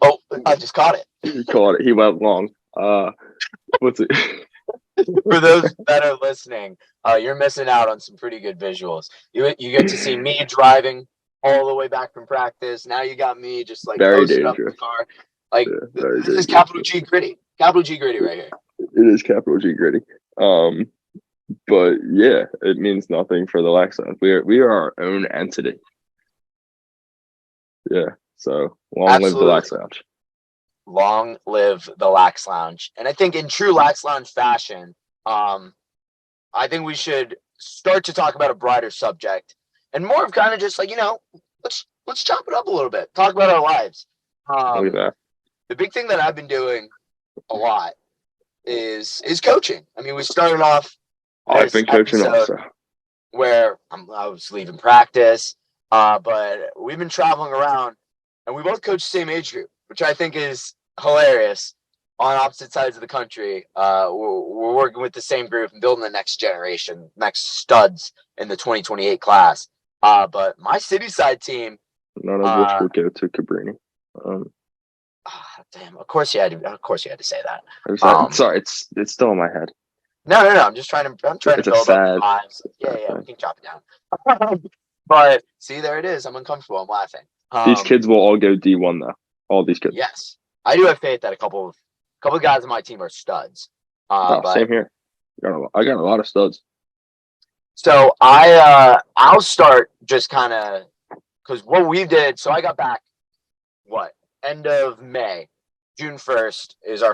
Oh, I just caught it. He caught it. He went long. What's it? For those that are listening, you're missing out on some pretty good visuals. You get to see me driving all the way back from practice. Now you got me just like Very posted up in the dangerous. car. Like Yeah, very this is dangerous. capital G gritty right here. It is capital G gritty. But yeah, it means nothing for the Lax Lounge. We are our own entity. Yeah. So long live the Absolutely. Lax Lounge. Long live the Lax Lounge. And I think in true Lax Lounge fashion, I think we should start to talk about a brighter subject and more of kind of just like, let's chop it up a little bit. Talk about our lives. Look at that. The big thing that I've been doing a lot is coaching. I mean, we started off I've this been coaching episode also. where I was leaving practice, but we've been traveling around and we both coach the same age group, which I think is hilarious. On opposite sides of the country, we're working with the same group and building the next generation, next studs in the 2028 class. But my city side team, None of which will go to Cabrini. damn, of course you had to say that. Sorry, it's still in my head. No. I'm just trying to It's build up the sad. vibes. Yeah, we can chop it down. But see, there it is. I'm uncomfortable. I'm laughing. These kids will all go D1 though. All these kids. Yes, I do have faith that a couple of guys on my team are studs. But Same here. I got a lot of studs. so I'll start just kind of because what we did. So I got back end of May, June 1st is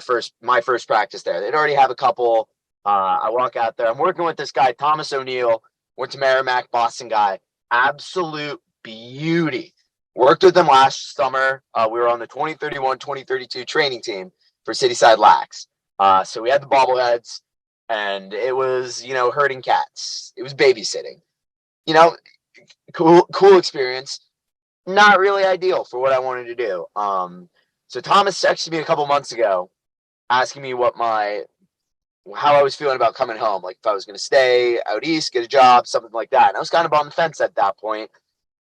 my first practice there. They'd already have a couple. I walk out there. I'm working with this guy, Thomas O'Neill, went to Merrimack, Boston guy. Absolute beauty. Worked with them last summer. We were on the 2031-2032 training team for Cityside Lax. So we had the bobbleheads, and it was, herding cats. It was babysitting. Cool experience. Not really ideal for what I wanted to do. So Thomas texted me a couple months ago asking me how I was feeling about coming home, like if I was going to stay out east, get a job, something like that. And I was kind of on the fence at that point.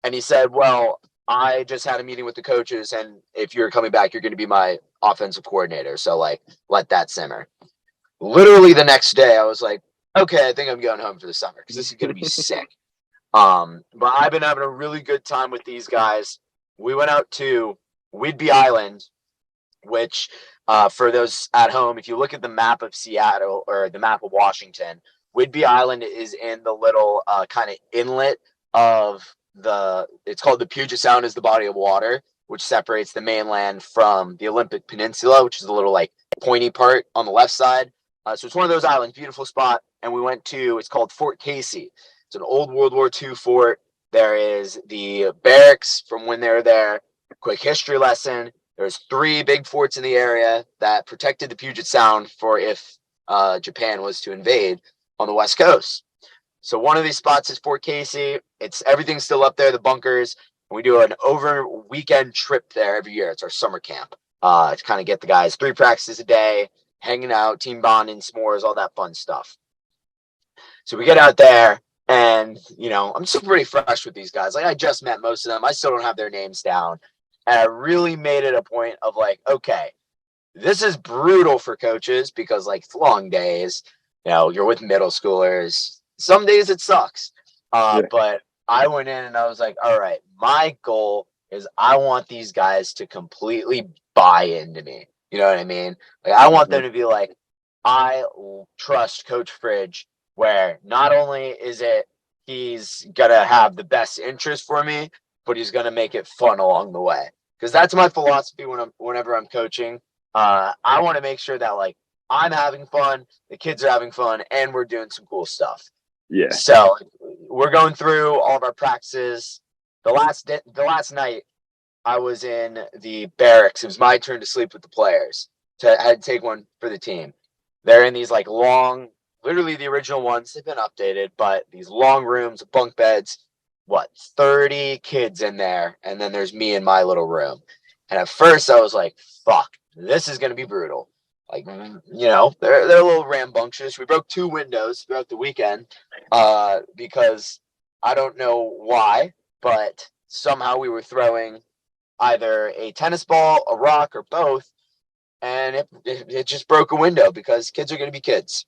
And he said, well, I just had a meeting with the coaches, and if you're coming back, you're going to be my offensive coordinator. So, let that simmer. Literally the next day, I was like, okay, I think I'm going home for the summer because this is going to be sick. But I've been having a really good time with these guys. We went out to Whidbey Island, which for those at home, if you look at the map of Seattle or the map of Washington, Whidbey Island is in the little kind of inlet of it's called the Puget Sound is the body of water, which separates the mainland from the Olympic Peninsula, which is the little pointy part on the left side. So it's one of those islands, beautiful spot. And we went to, it's called Fort Casey. It's an old World War II fort. There is the barracks from when they were there. Quick history lesson. There's 3 big forts in the area that protected the Puget Sound for if Japan was to invade on the West Coast. So one of these spots is Fort Casey. Everything's still up there, the bunkers. And we do an over weekend trip there every year. It's our summer camp to kind of get the guys 3 practices a day, hanging out, team bonding, s'mores, all that fun stuff. So we get out there. And, I'm still pretty fresh with these guys. I just met most of them. I still don't have their names down. And I really made it a point of okay, this is brutal for coaches because it's long days. You're with middle schoolers. Some days it sucks. But I went in and I was like, all right, my goal is I want these guys to completely buy into me. You know what I mean? I want them to be like, I trust Coach Fridge, where not only is it he's going to have the best interest for me, but he's going to make it fun along the way. Because that's my philosophy whenever I'm coaching. I want to make sure that I'm having fun, the kids are having fun, and we're doing some cool stuff. Yeah. So we're going through all of our practices. The last night I was in the barracks. It was my turn to sleep with the players. I had to take one for the team. They're in these long, literally the original ones. They've been updated, but these long rooms, bunk beds, 30 kids in there. And then there's me in my little room. And at first I was like, fuck, this is going to be brutal. They're a little rambunctious. We broke 2 windows throughout the weekend because I don't know why, but somehow we were throwing either a tennis ball, a rock, or both. And it just broke a window because kids are going to be kids.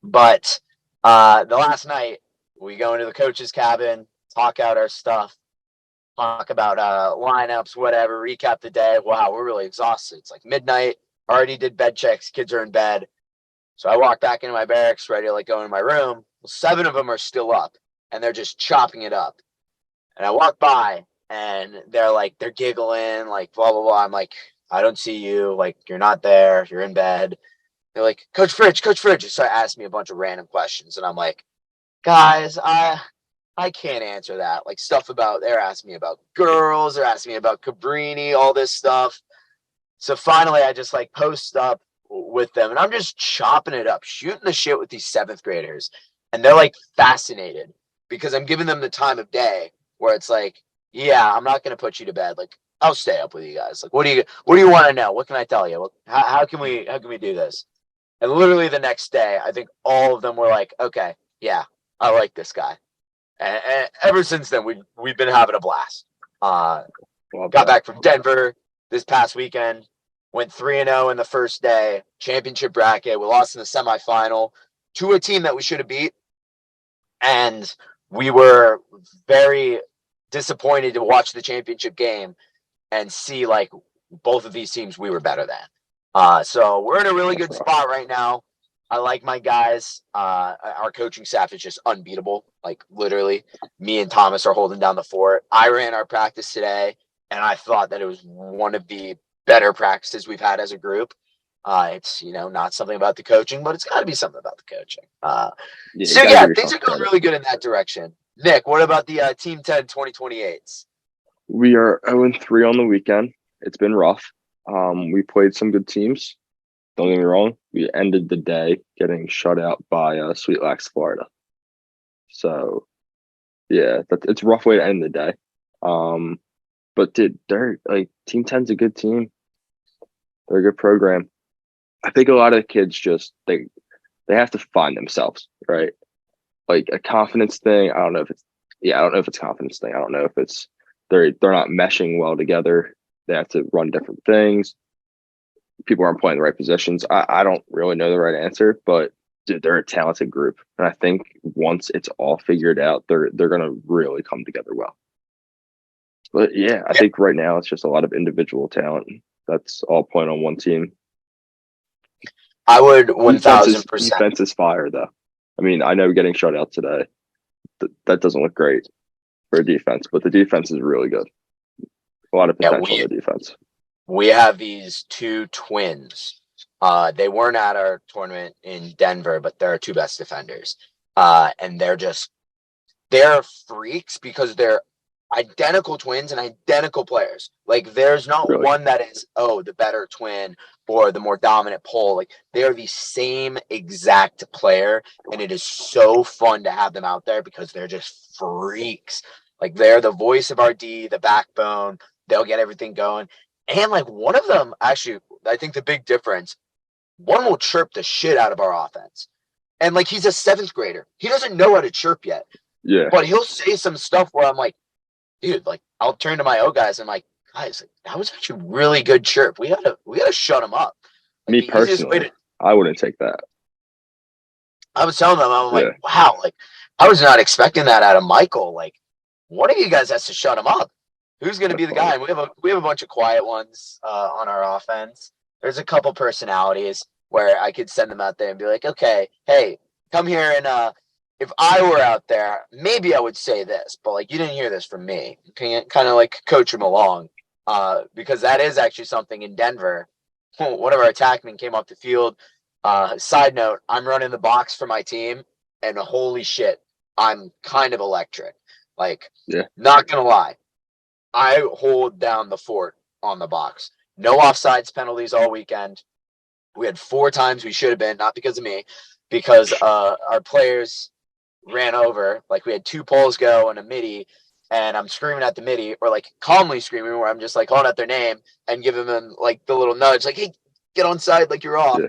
But the last night, we go into the coach's cabin, talk out our stuff, talk about lineups, whatever, recap the day. Wow, we're really exhausted. It's midnight, already did bed checks, kids are in bed. So I walk back into my barracks, ready to go into my room. Well, 7 of them are still up, and they're just chopping it up. And I walk by, and they're giggling, blah, blah, blah. I'm like, I don't see you. You're not there. You're in bed. They're like, Coach Fridge. So I asked me a bunch of random questions, and I'm like, guys, I can't answer that. Stuff about, they're asking me about girls, they're asking me about Cabrini, all this stuff. So finally, I just post up with them, and I'm just chopping it up, shooting the shit with these 7th graders. And they're fascinated because I'm giving them the time of day where it's yeah, I'm not going to put you to bed. I'll stay up with you guys. Like, what do you want to know? What can I tell you? How can we do this? And literally the next day, I think all of them were like, okay, yeah, I like this guy. And ever since then, we've been having a blast. Got back from Denver this past weekend. Went 3-0 in the first day. Championship bracket. We lost in the semifinal to a team that we should have beat. And we were very disappointed to watch the championship game and see like both of these teams we were better than. So we're in a really good spot right now. I like my guys. Our coaching staff is just unbeatable. Like literally, me and Thomas are holding down the fort. I ran our practice today, and I thought that it was one of the better practices we've had as a group. It's not something about the coaching, but it's got to be something about the coaching. So yeah, things are going really good in that direction. Nick, what about the Team 10 2028s? We are 0-3 on the weekend. It's been rough. We played some good teams. Don't get me wrong. We ended the day getting shut out by Sweet Lax, Florida. So, yeah, it's a rough way to end the day. But dude, they're like Team 10's a good team. They're a good program. I think a lot of the kids just they have to find themselves, right? Like a confidence thing. I don't know if it's confidence thing. I don't know if it's they're not meshing well together. They have to run different things. People aren't playing the right positions. I don't really know the right answer, but dude, they're a talented group. And I think once it's all figured out, they're gonna really come together well. But yeah, I think right now it's just a lot of individual talent that's all playing on one team. I would 1,000%. Defense is fire, though. I mean, I know getting shut out today, that doesn't look great for defense, but the defense is really good. A lot of potential in the defense. We have these two twins. They weren't at our tournament in Denver, but they're our two best defenders. And they're freaks because they're identical twins and identical players. Like there's not one that is the better twin or the more dominant pole. Like they are the same exact player, and it is so fun to have them out there because they're just freaks. Like they're the voice of our D, the backbone. They'll get everything going. And like one of them, actually, I think the big difference, one will chirp the shit out of our offense. And like he's a 7th grader. He doesn't know how to chirp yet. Yeah. But he'll say some stuff where I'm like, dude, like I'll turn to my O guys and I'm like, guys, that was actually a really good chirp. We gotta shut him up. Like, me personally, I wouldn't take that. I was telling them, I'm like, wow, like I was not expecting that out of Michael. Like, one of you guys has to shut him up. Who's going to be the guy? And we have a bunch of quiet ones on our offense. There's a couple personalities where I could send them out there and be like, okay, hey, come here and if I were out there, maybe I would say this, but like you didn't hear this from me. You can kind of like coach him along because that is actually something in Denver. One of our attackmen came off the field. Side note, I'm running the box for my team, and holy shit, I'm kind of electric. Like, not going to lie. I hold down the fort on the box. No offsides penalties all weekend. We had 4 times we should have been, not because of me, because our players ran over. Like we had 2 poles go and a midi, and I'm screaming at the midi, or like calmly screaming, where I'm just like calling out their name and giving them like the little nudge, like, hey, get on side, like you're off. Yeah.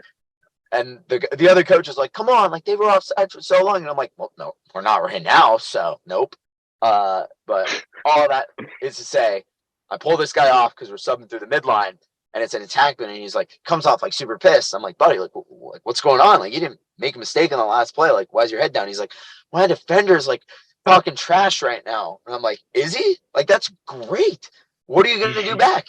And the other coach is like, come on, like they were offside for so long. And I'm like, well, no, we're not right now, so nope. But all of that is to say, I pull this guy off because we're subbing through the midline, and it's an attackman, and he's like, comes off like super pissed. I'm like, buddy, like, what's going on? Like, you didn't make a mistake in the last play. Like, why's your head down? He's like, my defender's like talking trash right now. And I'm like, is he? Like, that's great. What are you going to do back?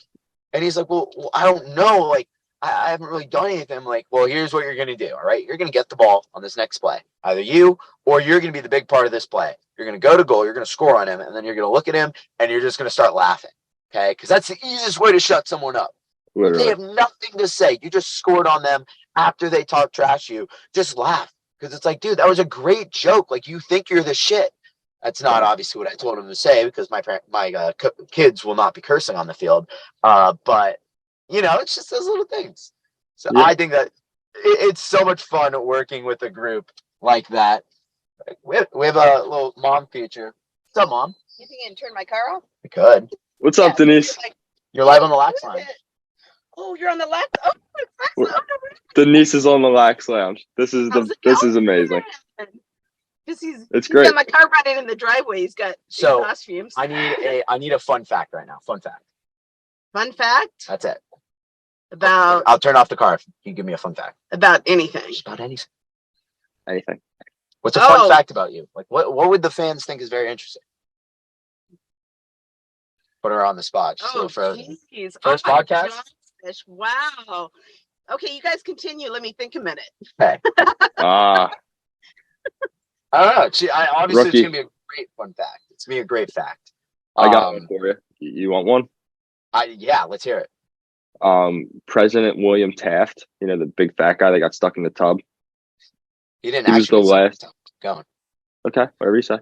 And he's like, well, I don't know. Like, I haven't really done anything. I'm like, well, here's what you're going to do. All right. You're going to get the ball on this next play. Either you or you're going to be the big part of this play. You're going to go to goal. You're going to score on him. And then you're going to look at him and you're just going to start laughing. Okay. Because that's the easiest way to shut someone up. Literally. They have nothing to say. You just scored on them after they talk trash to you. Just laugh. Because it's like, dude, that was a great joke. Like, you think you're the shit. That's not obviously what I told him to say because my kids will not be cursing on the field. But, you know, it's just those little things. So I think that it's so much fun working with a group like that. We have a little mom feature. What's up, Mom? You think you can turn my car off? I could. What's up, Denise? You're live on the Lax Line. Oh, you're on the Lax. Oh, What? Denise is on the Lax Lounge. This is amazing. It's He's great. got my car running in the driveway. He's got So, exhaust fumes. I need a fun fact right now. Fun fact. Fun fact That's it. about I'll turn off the car if you give me a fun fact. anything. Just about anything. Anything. What's a fun fact about you? Like, what would the fans think is very interesting? Put her on the spot. She's a little frozen. Geez. First my podcast? gosh. Wow. Okay, you guys continue. Let me think a minute. Okay. Ah, I don't know. Obviously, Rookie. it's gonna be a great fun fact. It's gonna be a great fact. I got one for you. You want one? Yeah, let's hear it. President William Taft, the big fat guy that got stuck in the tub. He didn't He was actually the last. Going. Okay, whatever you say.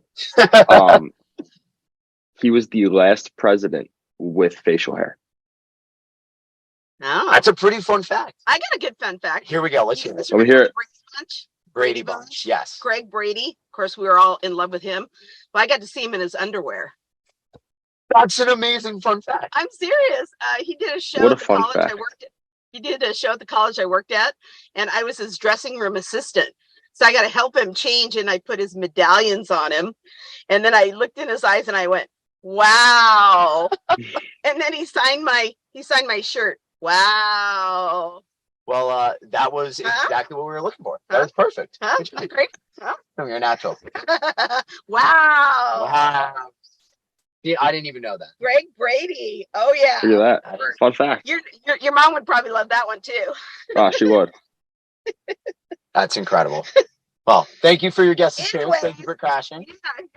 He was the last president with facial hair. Oh, That's a pretty fun fact. I got a good fun fact. Here we go. Let's hear this. Let me hear it. Brady Bunch. Yes. Greg Brady. Of course, we were all in love with him. Well, I got to see him in his underwear. That's an amazing fun fact. I'm serious. He did a show What a at the fun college I fact. worked at. He did a show at the college I worked at, and I was his dressing room assistant. So I got to help him change, and I put his medallions on him. And then I looked in his eyes and I went, wow. And then he signed my shirt. Wow. Well, that was exactly what we were looking for. That was perfect. Huh? Good job. Great. Huh? No, you're natural. Wow. Wow. Yeah, I didn't even know that. Greg Brady. Oh yeah. Look at that. Fun fact. Your mom would probably love that one too. Ah, she would. That's incredible. Well, thank you for your guest experience. Anyways. Thank you for crashing.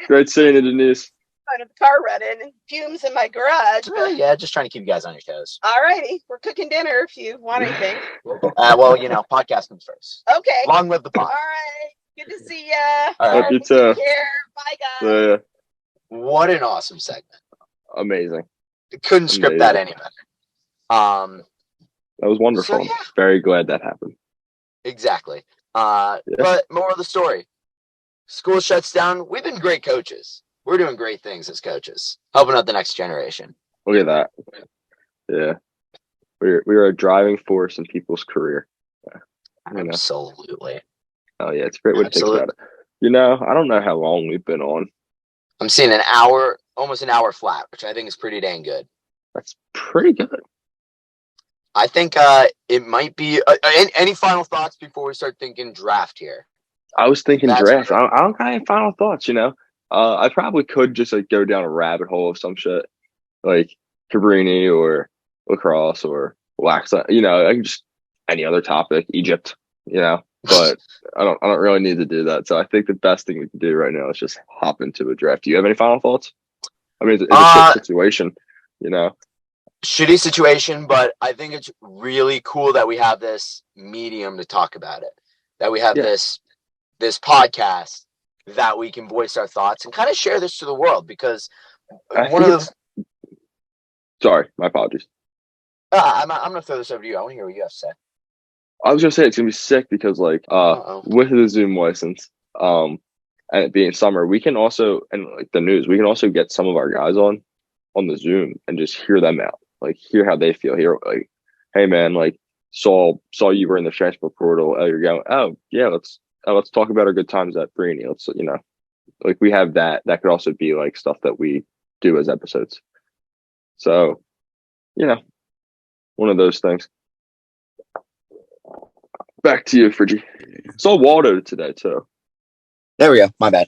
Great seeing you, Denise. Out of the car running and fumes in my garage. But Yeah, just trying to keep you guys on your toes. all righty, we're cooking dinner if you want anything. Well, podcast comes first. Okay. Long live the All pod. right. Good to see ya. All right. You too. Take care. Bye guys. Yeah, What an awesome segment. amazing. Couldn't script that any better. That was wonderful. So, yeah. Very glad that happened. Exactly. Yeah. But more of the story. School shuts down. We've been great coaches. We're doing great things as coaches, helping out the next generation. Look at that. Yeah. We're a driving force in people's career. Absolutely. Oh yeah, it's a great way to think about it. I don't know how long we've been on. I'm seeing an hour, almost an hour flat, which I think is pretty dang good. That's pretty good. I think it might be. Any final thoughts before we start thinking draft here? I was thinking That's draft. great. I don't got any final thoughts, I probably could just go down a rabbit hole of some shit like Cabrini or lacrosse or wax. I can just any other topic, Egypt, but I don't really need to do that. So I think the best thing we can do right now is just hop into a draft. Do you have any final thoughts? I mean, it's a shit situation, Shitty situation, but I think it's really cool that we have this medium to talk about it. That we have this podcast that we can voice our thoughts and kind of share this to the world because Sorry, my apologies. I'm gonna throw this over to you. I want to hear what you have to say. I was gonna say it's gonna be sick because with the Zoom license, and it being summer, we can also the news, we can also get some of our guys on the Zoom and just hear them out, hear how they feel. Hear hey man, saw you were in the transfer portal. Oh, you're going. Oh yeah, let's talk about our good times at Cabrini. Let's we have that. That could also be stuff that we do as episodes. So, one of those things. Back to you, Friggy. Saw Waldo today too. There we go. My bad.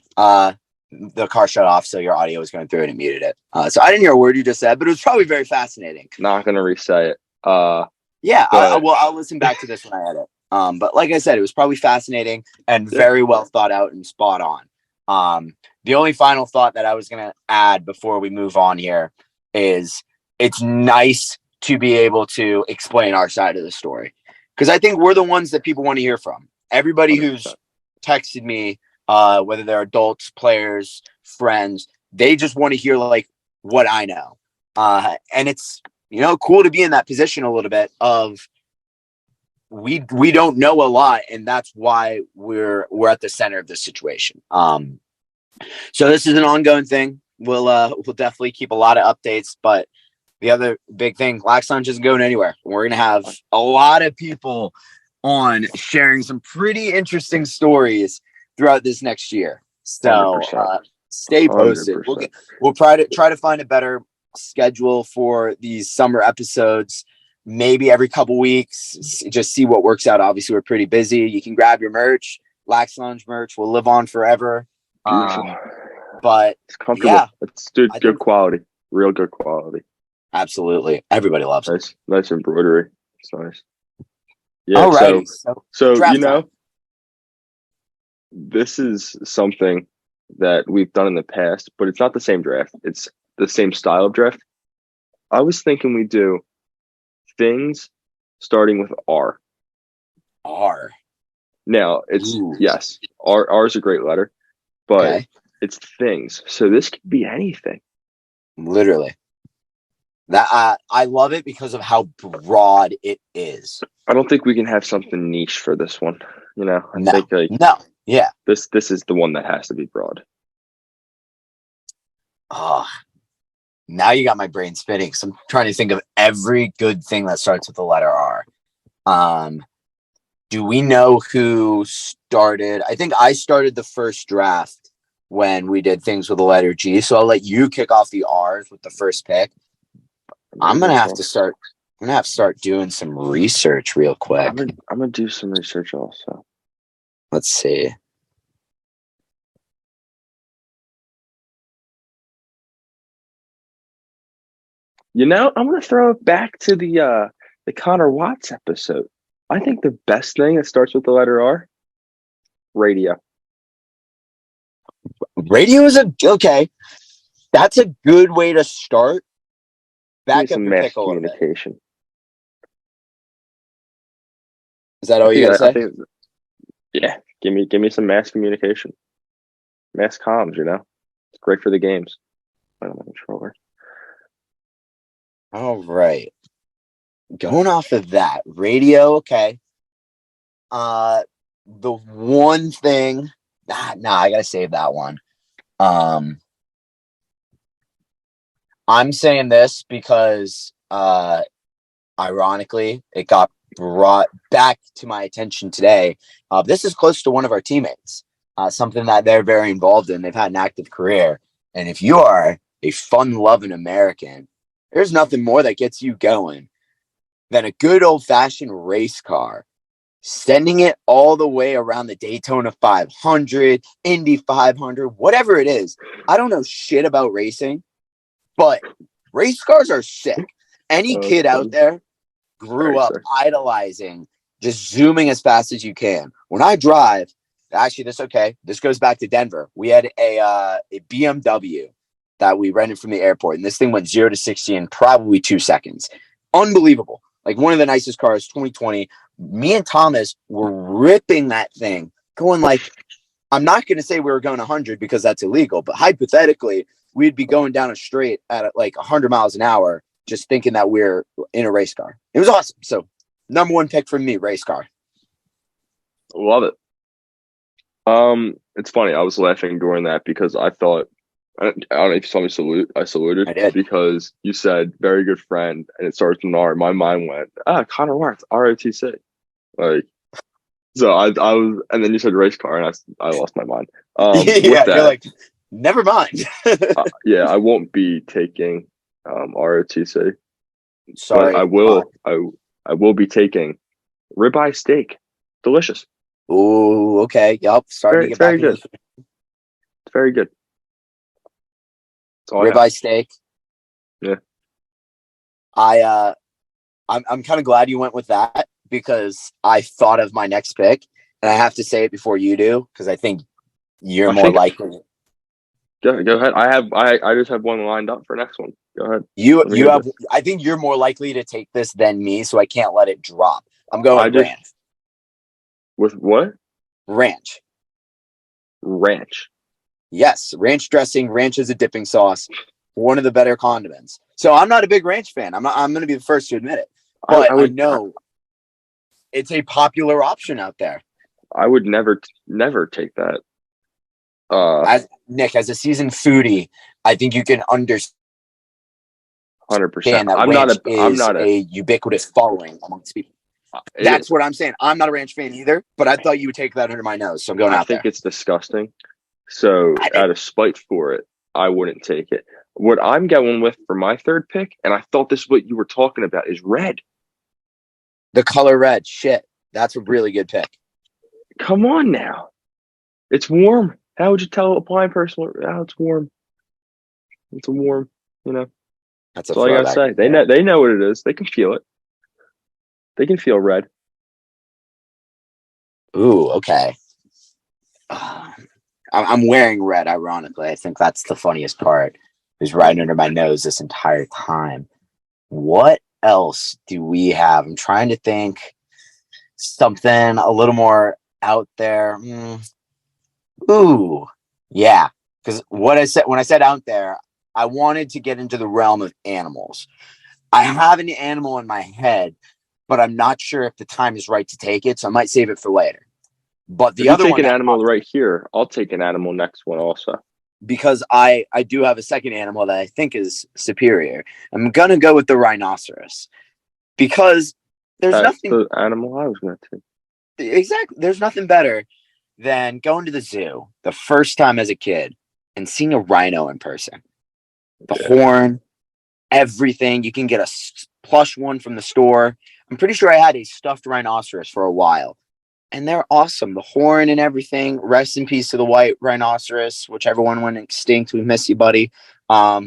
The car shut off, so your audio was going through and it muted it. So I didn't hear a word you just said, but it was probably very fascinating. Not gonna re-say it. Yeah, but- I'll listen back to this when I edit. But like I said, it was probably fascinating and very well thought out and spot on. The only final thought that I was going to add before we move on here is it's nice to be able to explain our side of the story because I think we're the ones that people want to hear from. Everybody 100%. who's texted me, whether they're adults, players, friends, they just want to hear what I know. And it's, cool to be in that position a little bit of we don't know a lot, and that's why we're at the center of this situation. So this is an ongoing thing. We'll definitely keep a lot of updates, but the other big thing, Lax Lounge isn't going anywhere. We're going to have a lot of people on sharing some pretty interesting stories throughout this next year. So 100%. stay posted. 100%. We'll try to find a better schedule for these summer episodes. Maybe every couple weeks, just see what works out. Obviously, we're pretty busy. You can grab your merch. Lax Lounge merch will live on forever. Beautiful. But It's comfortable. yeah, It's good quality. Real good quality. Absolutely. Everybody loves it. Nice embroidery. It's nice. Yeah. Alrighty. So draft time. this is something that we've done in the past, but it's not the same draft. It's the same style of draft. I was thinking we do things starting with R. R. Now it's Ooh. yes, R is a great letter, but Okay. it's things. So this could be anything. Literally. That I love it because of how broad it is. I don't think we can have something niche for this one. I think No. Yeah. this is the one that has to be broad. Oh, now you got my brain spinning because I'm trying to think of every good thing that starts with the letter R. Do we know who started? I think I started the first draft when we did things with the letter G. So I'll let you kick off the R's with the first pick. I'm gonna have to start doing some research real quick. I'm gonna do some research also. Let's see. I'm gonna throw it back to the Connor Watts episode. I think the best thing that starts with the letter R, radio. Radio is okay. That's a good way to start. Back up your mass pick a little bit. communication. Is that all you gotta say? Yeah, give me some mass communication, mass comms. It's great for the games. I don't know controller. All right. Going off of that, radio, okay. The one thing, I gotta save that one. I'm saying this because, ironically, it got brought back to my attention today. This is close to one of our teammates, something that they're very involved in. They've had an active career. And if you are a fun-loving American, there's nothing more that gets you going than a good old-fashioned race car. Sending it all the way around the Daytona 500, Indy 500, whatever it is. I don't know shit about racing, but race cars are sick. Any kid out there grew up idolizing just zooming as fast as you can. When I drive, actually, this goes back to Denver. We had a BMW that we rented from the airport, and this thing went 0 to 60 in probably 2 seconds. Unbelievable. Like one of the nicest cars, 2020. Me and Thomas were ripping that thing, going like, I'm not going to say we were going 100 because that's illegal, but hypothetically, we'd be going down a straight at like 100 miles an hour, just thinking that we're in a race car. It was awesome. So, number one pick from me, race car. Love it. It's funny. I was laughing during that because I thought, I don't know if you saw me salute. I saluted. I did. Because you said very good friend, and it starts with an R. My mind went, Connor Watts, ROTC. Like, so I was, and then you said race car, and I lost my mind. Yeah, you're like, never mind. Yeah, I won't be taking ROTC. Sorry, but I will. I will be taking ribeye steak. Delicious. Oh, okay. Yup. Starting to get back into good. It's very good. Ribeye steak. Yeah. I'm kind of glad you went with that because I thought of my next pick, and I have to say it before you do because I think you're more likely. Go ahead. I just have one lined up for next one. Go ahead. You have. I think you're more likely to take this than me, so I can't let it drop. I'm going ranch. With what? Ranch. Ranch. Yes, ranch dressing. Ranch is a dipping sauce. One of the better condiments. So I'm not a big ranch fan. I'm going to be the first to admit it. But I know it's a popular option out there. I would never take that. As a seasoned foodie, I think you can understand. 100%. that I'm ranch not a. I'm is not a. a ubiquitous following amongst people. It That's is. what I'm saying. I'm not a ranch fan either, but I thought you would take that under my nose, so I'm going I out think there. it's disgusting. So out of spite for it, I wouldn't take it. What I'm going with for my third pick, and I thought this is what you were talking about, is red. The color red, shit. That's a really good pick. Come on now. It's warm. How would you tell a blind person how it's warm? It's warm, you know. That's a That's all I gotta throwback. say. They know what it is. They can feel it. They can feel red. Ooh, okay. I'm wearing red, ironically. I think that's the funniest part. Is right under my nose this entire time. What else do we have? I'm trying to think something a little more out there. Ooh, yeah. Because what I said when I said out there, I wanted to get into the realm of animals. I have an animal in my head, but I'm not sure if the time is right to take it, so I might save it for later. But the If you other take one an that animal right here, I'll take an animal next one also. because I do have a second animal that I think is superior. I'm gonna go with the rhinoceros because there's That's nothing the animal I was going to take. exactly there's nothing better than going to the zoo the first time as a kid and seeing a rhino in person. The horn, everything. You can get a plush one from the store. I'm pretty sure I had a stuffed rhinoceros for a while. And they're awesome. The horn and everything. Rest in peace to the white rhinoceros, whichever one went extinct. We miss you, buddy. But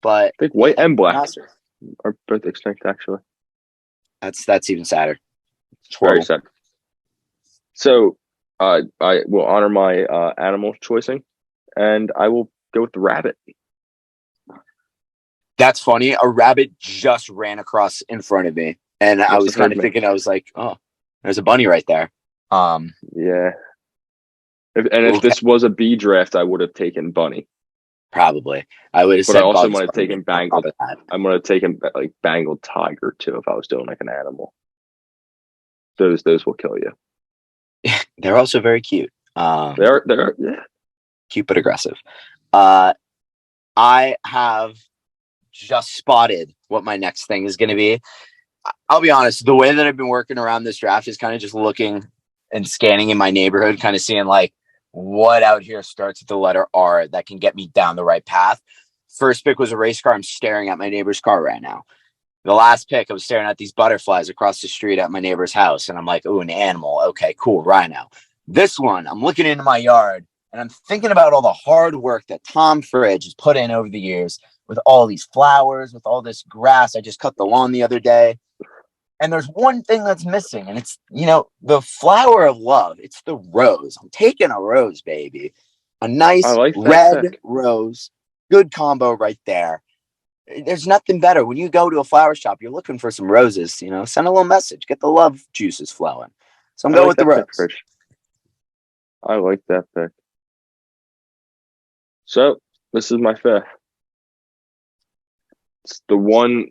I think white and black rhinoceros, are both extinct, actually. that's even sadder. It's Very horrible. sad. So I will honor my animal choicing, and I will go with the rabbit. That's funny. A rabbit just ran across in front of me, and I Must was have heard kind of me. thinking, I was like, oh, there's a bunny right there. Yeah. If Okay, this was a B draft, I would have taken bunny. probably. I would have But I said also Bugs might have Bunny taken on top Bengal. of that. I'm gonna take him like Bengal tiger too if I was doing like an animal. Those will kill you. They're also very cute. They're yeah. Cute but aggressive. I have just spotted what my next thing is going to be. I'll be honest, the way that I've been working around this draft is kind of just looking and scanning in my neighborhood, kind of seeing like what out here starts with the letter R that can get me down the right path. First pick was a race car. I'm staring at my neighbor's car right now. The last pick, I was staring at these butterflies across the street at my neighbor's house, and I'm like, "Ooh, an animal. Okay, cool, rhino." This one, I'm looking into my yard, and I'm thinking about all the hard work that Tom Fridge has put in over the years with all these flowers, with all this grass. I just cut the lawn the other day, and there's one thing that's missing, and it's the flower of love. It's the rose. I'm taking a rose, baby. A I nice like that red pick. rose. Good combo right there. There's nothing better when you go to a flower shop. You're looking for some roses. Send a little message, get the love juices flowing. So I'm I going like with the that pick, rose. Rich. I like that pick. So this is my fifth. It's the one,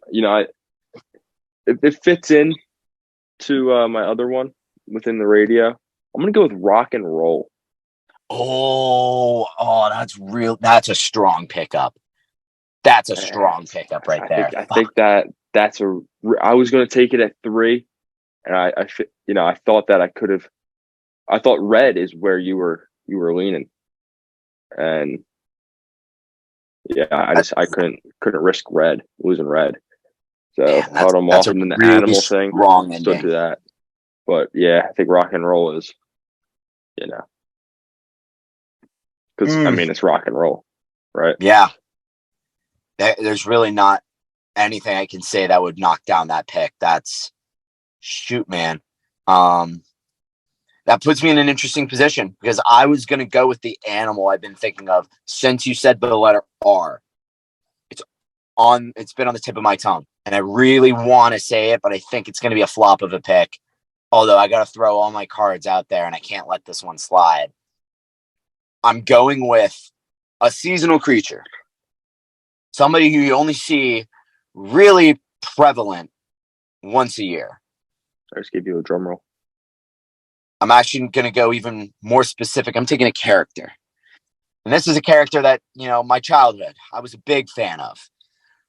it fits in to my other one within the radio. I'm gonna go with rock and roll. Oh, that's real. That's a strong pickup. That's a strong pickup right there. I think that's a. I was gonna take it at 3, and I thought that I could have. I thought red is where you were leaning, and yeah, I couldn't risk losing red. So Man, held them that's off, a and then the really animal thing strong stood ending. to that. But yeah, I think rock and roll is, because I mean it's rock and roll, right? Yeah, there's really not anything I can say that would knock down that pick. That's shoot, man. That puts me in an interesting position because I was going to go with the animal I've been thinking of since you said the letter R. It's been on the tip of my tongue, and I really want to say it, but I think it's going to be a flop of a pick. Although I got to throw all my cards out there, and I can't let this one slide. I'm going with a seasonal creature, somebody who you only see really prevalent once a year. I just gave you a drum roll. I'm actually going to go even more specific. I'm taking a character. And this is a character that, my childhood, I was a big fan of.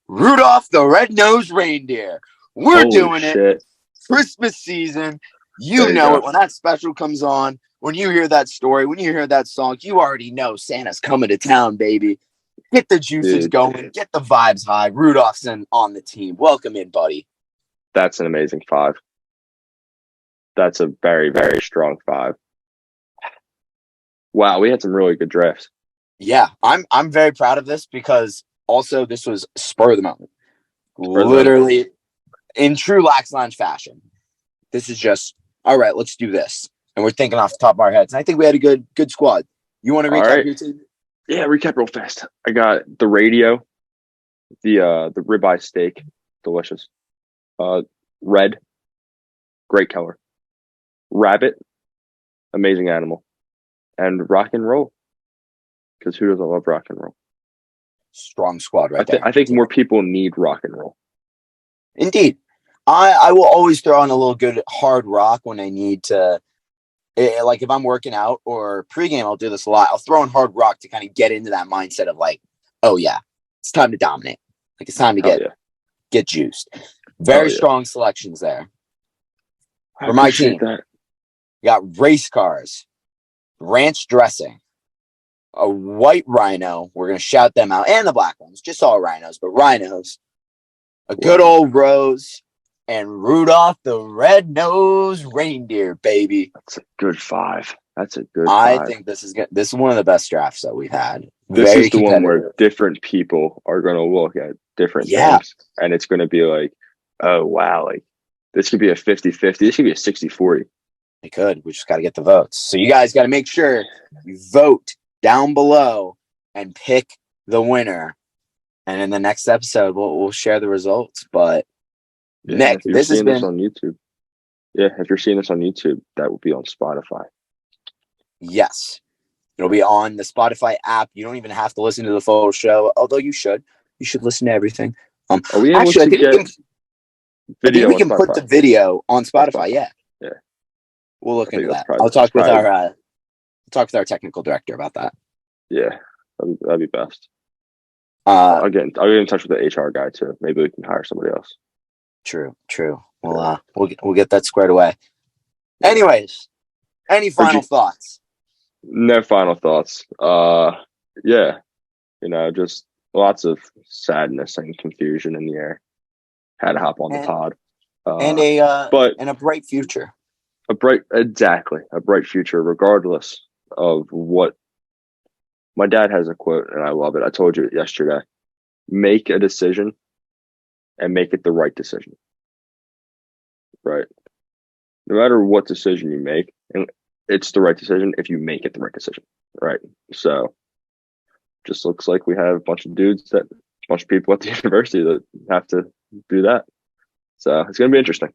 Rudolph the Red-Nosed Reindeer. We're Holy doing it. shit. Christmas season. There You you know go. it when that special comes on. When you hear that story, when you hear that song, you already know Santa's coming to town, baby. Get the juices Dude. going. Get the vibes high. Rudolph's on the team. Welcome in, buddy. That's an amazing 5. That's a very, very strong 5. Wow, we had some really good drafts. Yeah, I'm very proud of this because also this was spur of the moment. Spur of the Literally in true Lax Lounge fashion. This is just, all right, let's do this. And we're thinking off the top of our heads. And I think we had a good squad. You want to All recap right. your team? Yeah, recap real fast. I got the radio, the ribeye steak, delicious. Red, great color. Rabbit, amazing animal. And rock and roll. Because who doesn't love rock and roll? Strong squad right there. I think more people need rock and roll. Indeed. I will always throw on a little good hard rock when I need to. Like if I'm working out or pregame, I'll do this a lot. I'll throw in hard rock to kind of get into that mindset of like, oh yeah, it's time to dominate. Like it's time to get juiced. Very strong selections there. I For my appreciate team, that. we got race cars, ranch dressing, a white rhino. We're going to shout them out. And the black ones. Just all rhinos, but rhinos. A good old rose. And Rudolph the Red-Nosed Reindeer, baby. That's a good 5. That's a good 5. I think this is one of the best drafts that we've had. This Very is the one where competitive. different people are going to look at different things. And it's going to be like, oh, wow, like this could be a 50-50. This could be a 60-40. It could. We just got to get the votes. So you guys got to make sure you vote down below and pick the winner. And in the next episode, we'll share the results. But Yeah, Nick, if you're this has seeing been this on YouTube. Yeah, if you're seeing this on YouTube, that will be on Spotify. yes. It'll be on the Spotify app. You don't even have to listen to the full show, although you should. You should listen to everything. Are we able actually, to get video we on can Spotify? put the video on Spotify. Yeah. Yeah. We'll look I think into that's that. probably- I'll talk with probably- our technical director about that. Yeah, that'd be best. Uh, Again, I'll get in touch with the HR guy too. Maybe we can hire somebody else. True. We'll get that squared away. Anyways, any final thoughts? No final thoughts. Yeah, just lots of sadness and confusion in the air. Had to hop on the pod. And a bright future. A bright future, regardless of what. My dad has a quote, and I love it. I told you it yesterday. Make a decision, and make it the right decision. Right. No matter what decision you make, and it's the right decision if you make it the right decision. Right. So, just looks like we have a bunch of people at the university that have to do that. So it's going to be interesting.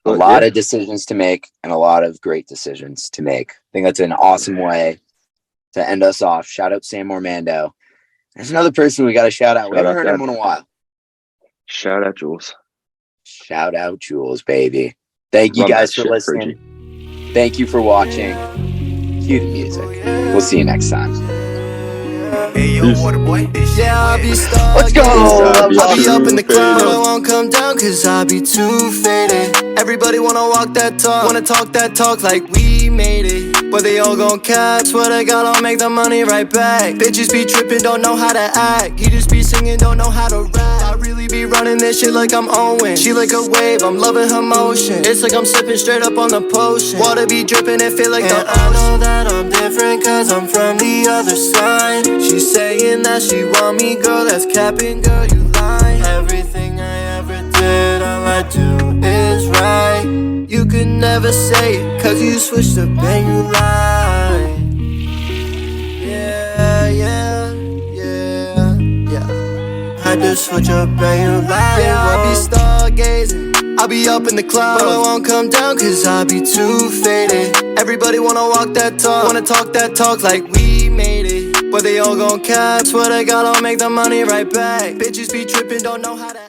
A lot of decisions to make and a lot of great decisions to make. I think that's an awesome way to end us off. Shout out Sam Ormando. There's another person we got to shout out. We haven't heard him in a while. Shout out Jules. Shout out Jules, baby. Thank you guys for listening. Thank you for watching. Cue the music. We'll see you next time. Hey, yo, water boy. Yeah, I'll be stuck. Let's go. I'll be up in the club, but I won't come down cause I'll be too faded. Everybody wanna walk that talk, wanna talk that talk like we made it. But they all gon' cap, swear to God I'll make the money right back. Bitches be trippin', don't know how to act. You just be singing, don't know how to rap. I really be running this shit like I'm Owen. She like a wave, I'm loving her motion. It's like I'm sipping straight up on the potion. Water be drippin' and feel like the ocean. I know that I'm different cause I'm from the other side. She's saying that she want me, girl, that's capping, girl, you lie. Everything I ever did, all I do is right. You could never say it, cause you switched up and you lie. Yeah. Had to switch up and you lie. Yeah, I'll be stargazing, I'll be up in the clouds, but I won't come down cause I'll be too faded. Everybody wanna walk that talk, wanna talk that talk like we made it. But they all gon' cap, swear to God I'll make the money right back. Bitches be trippin', don't know how to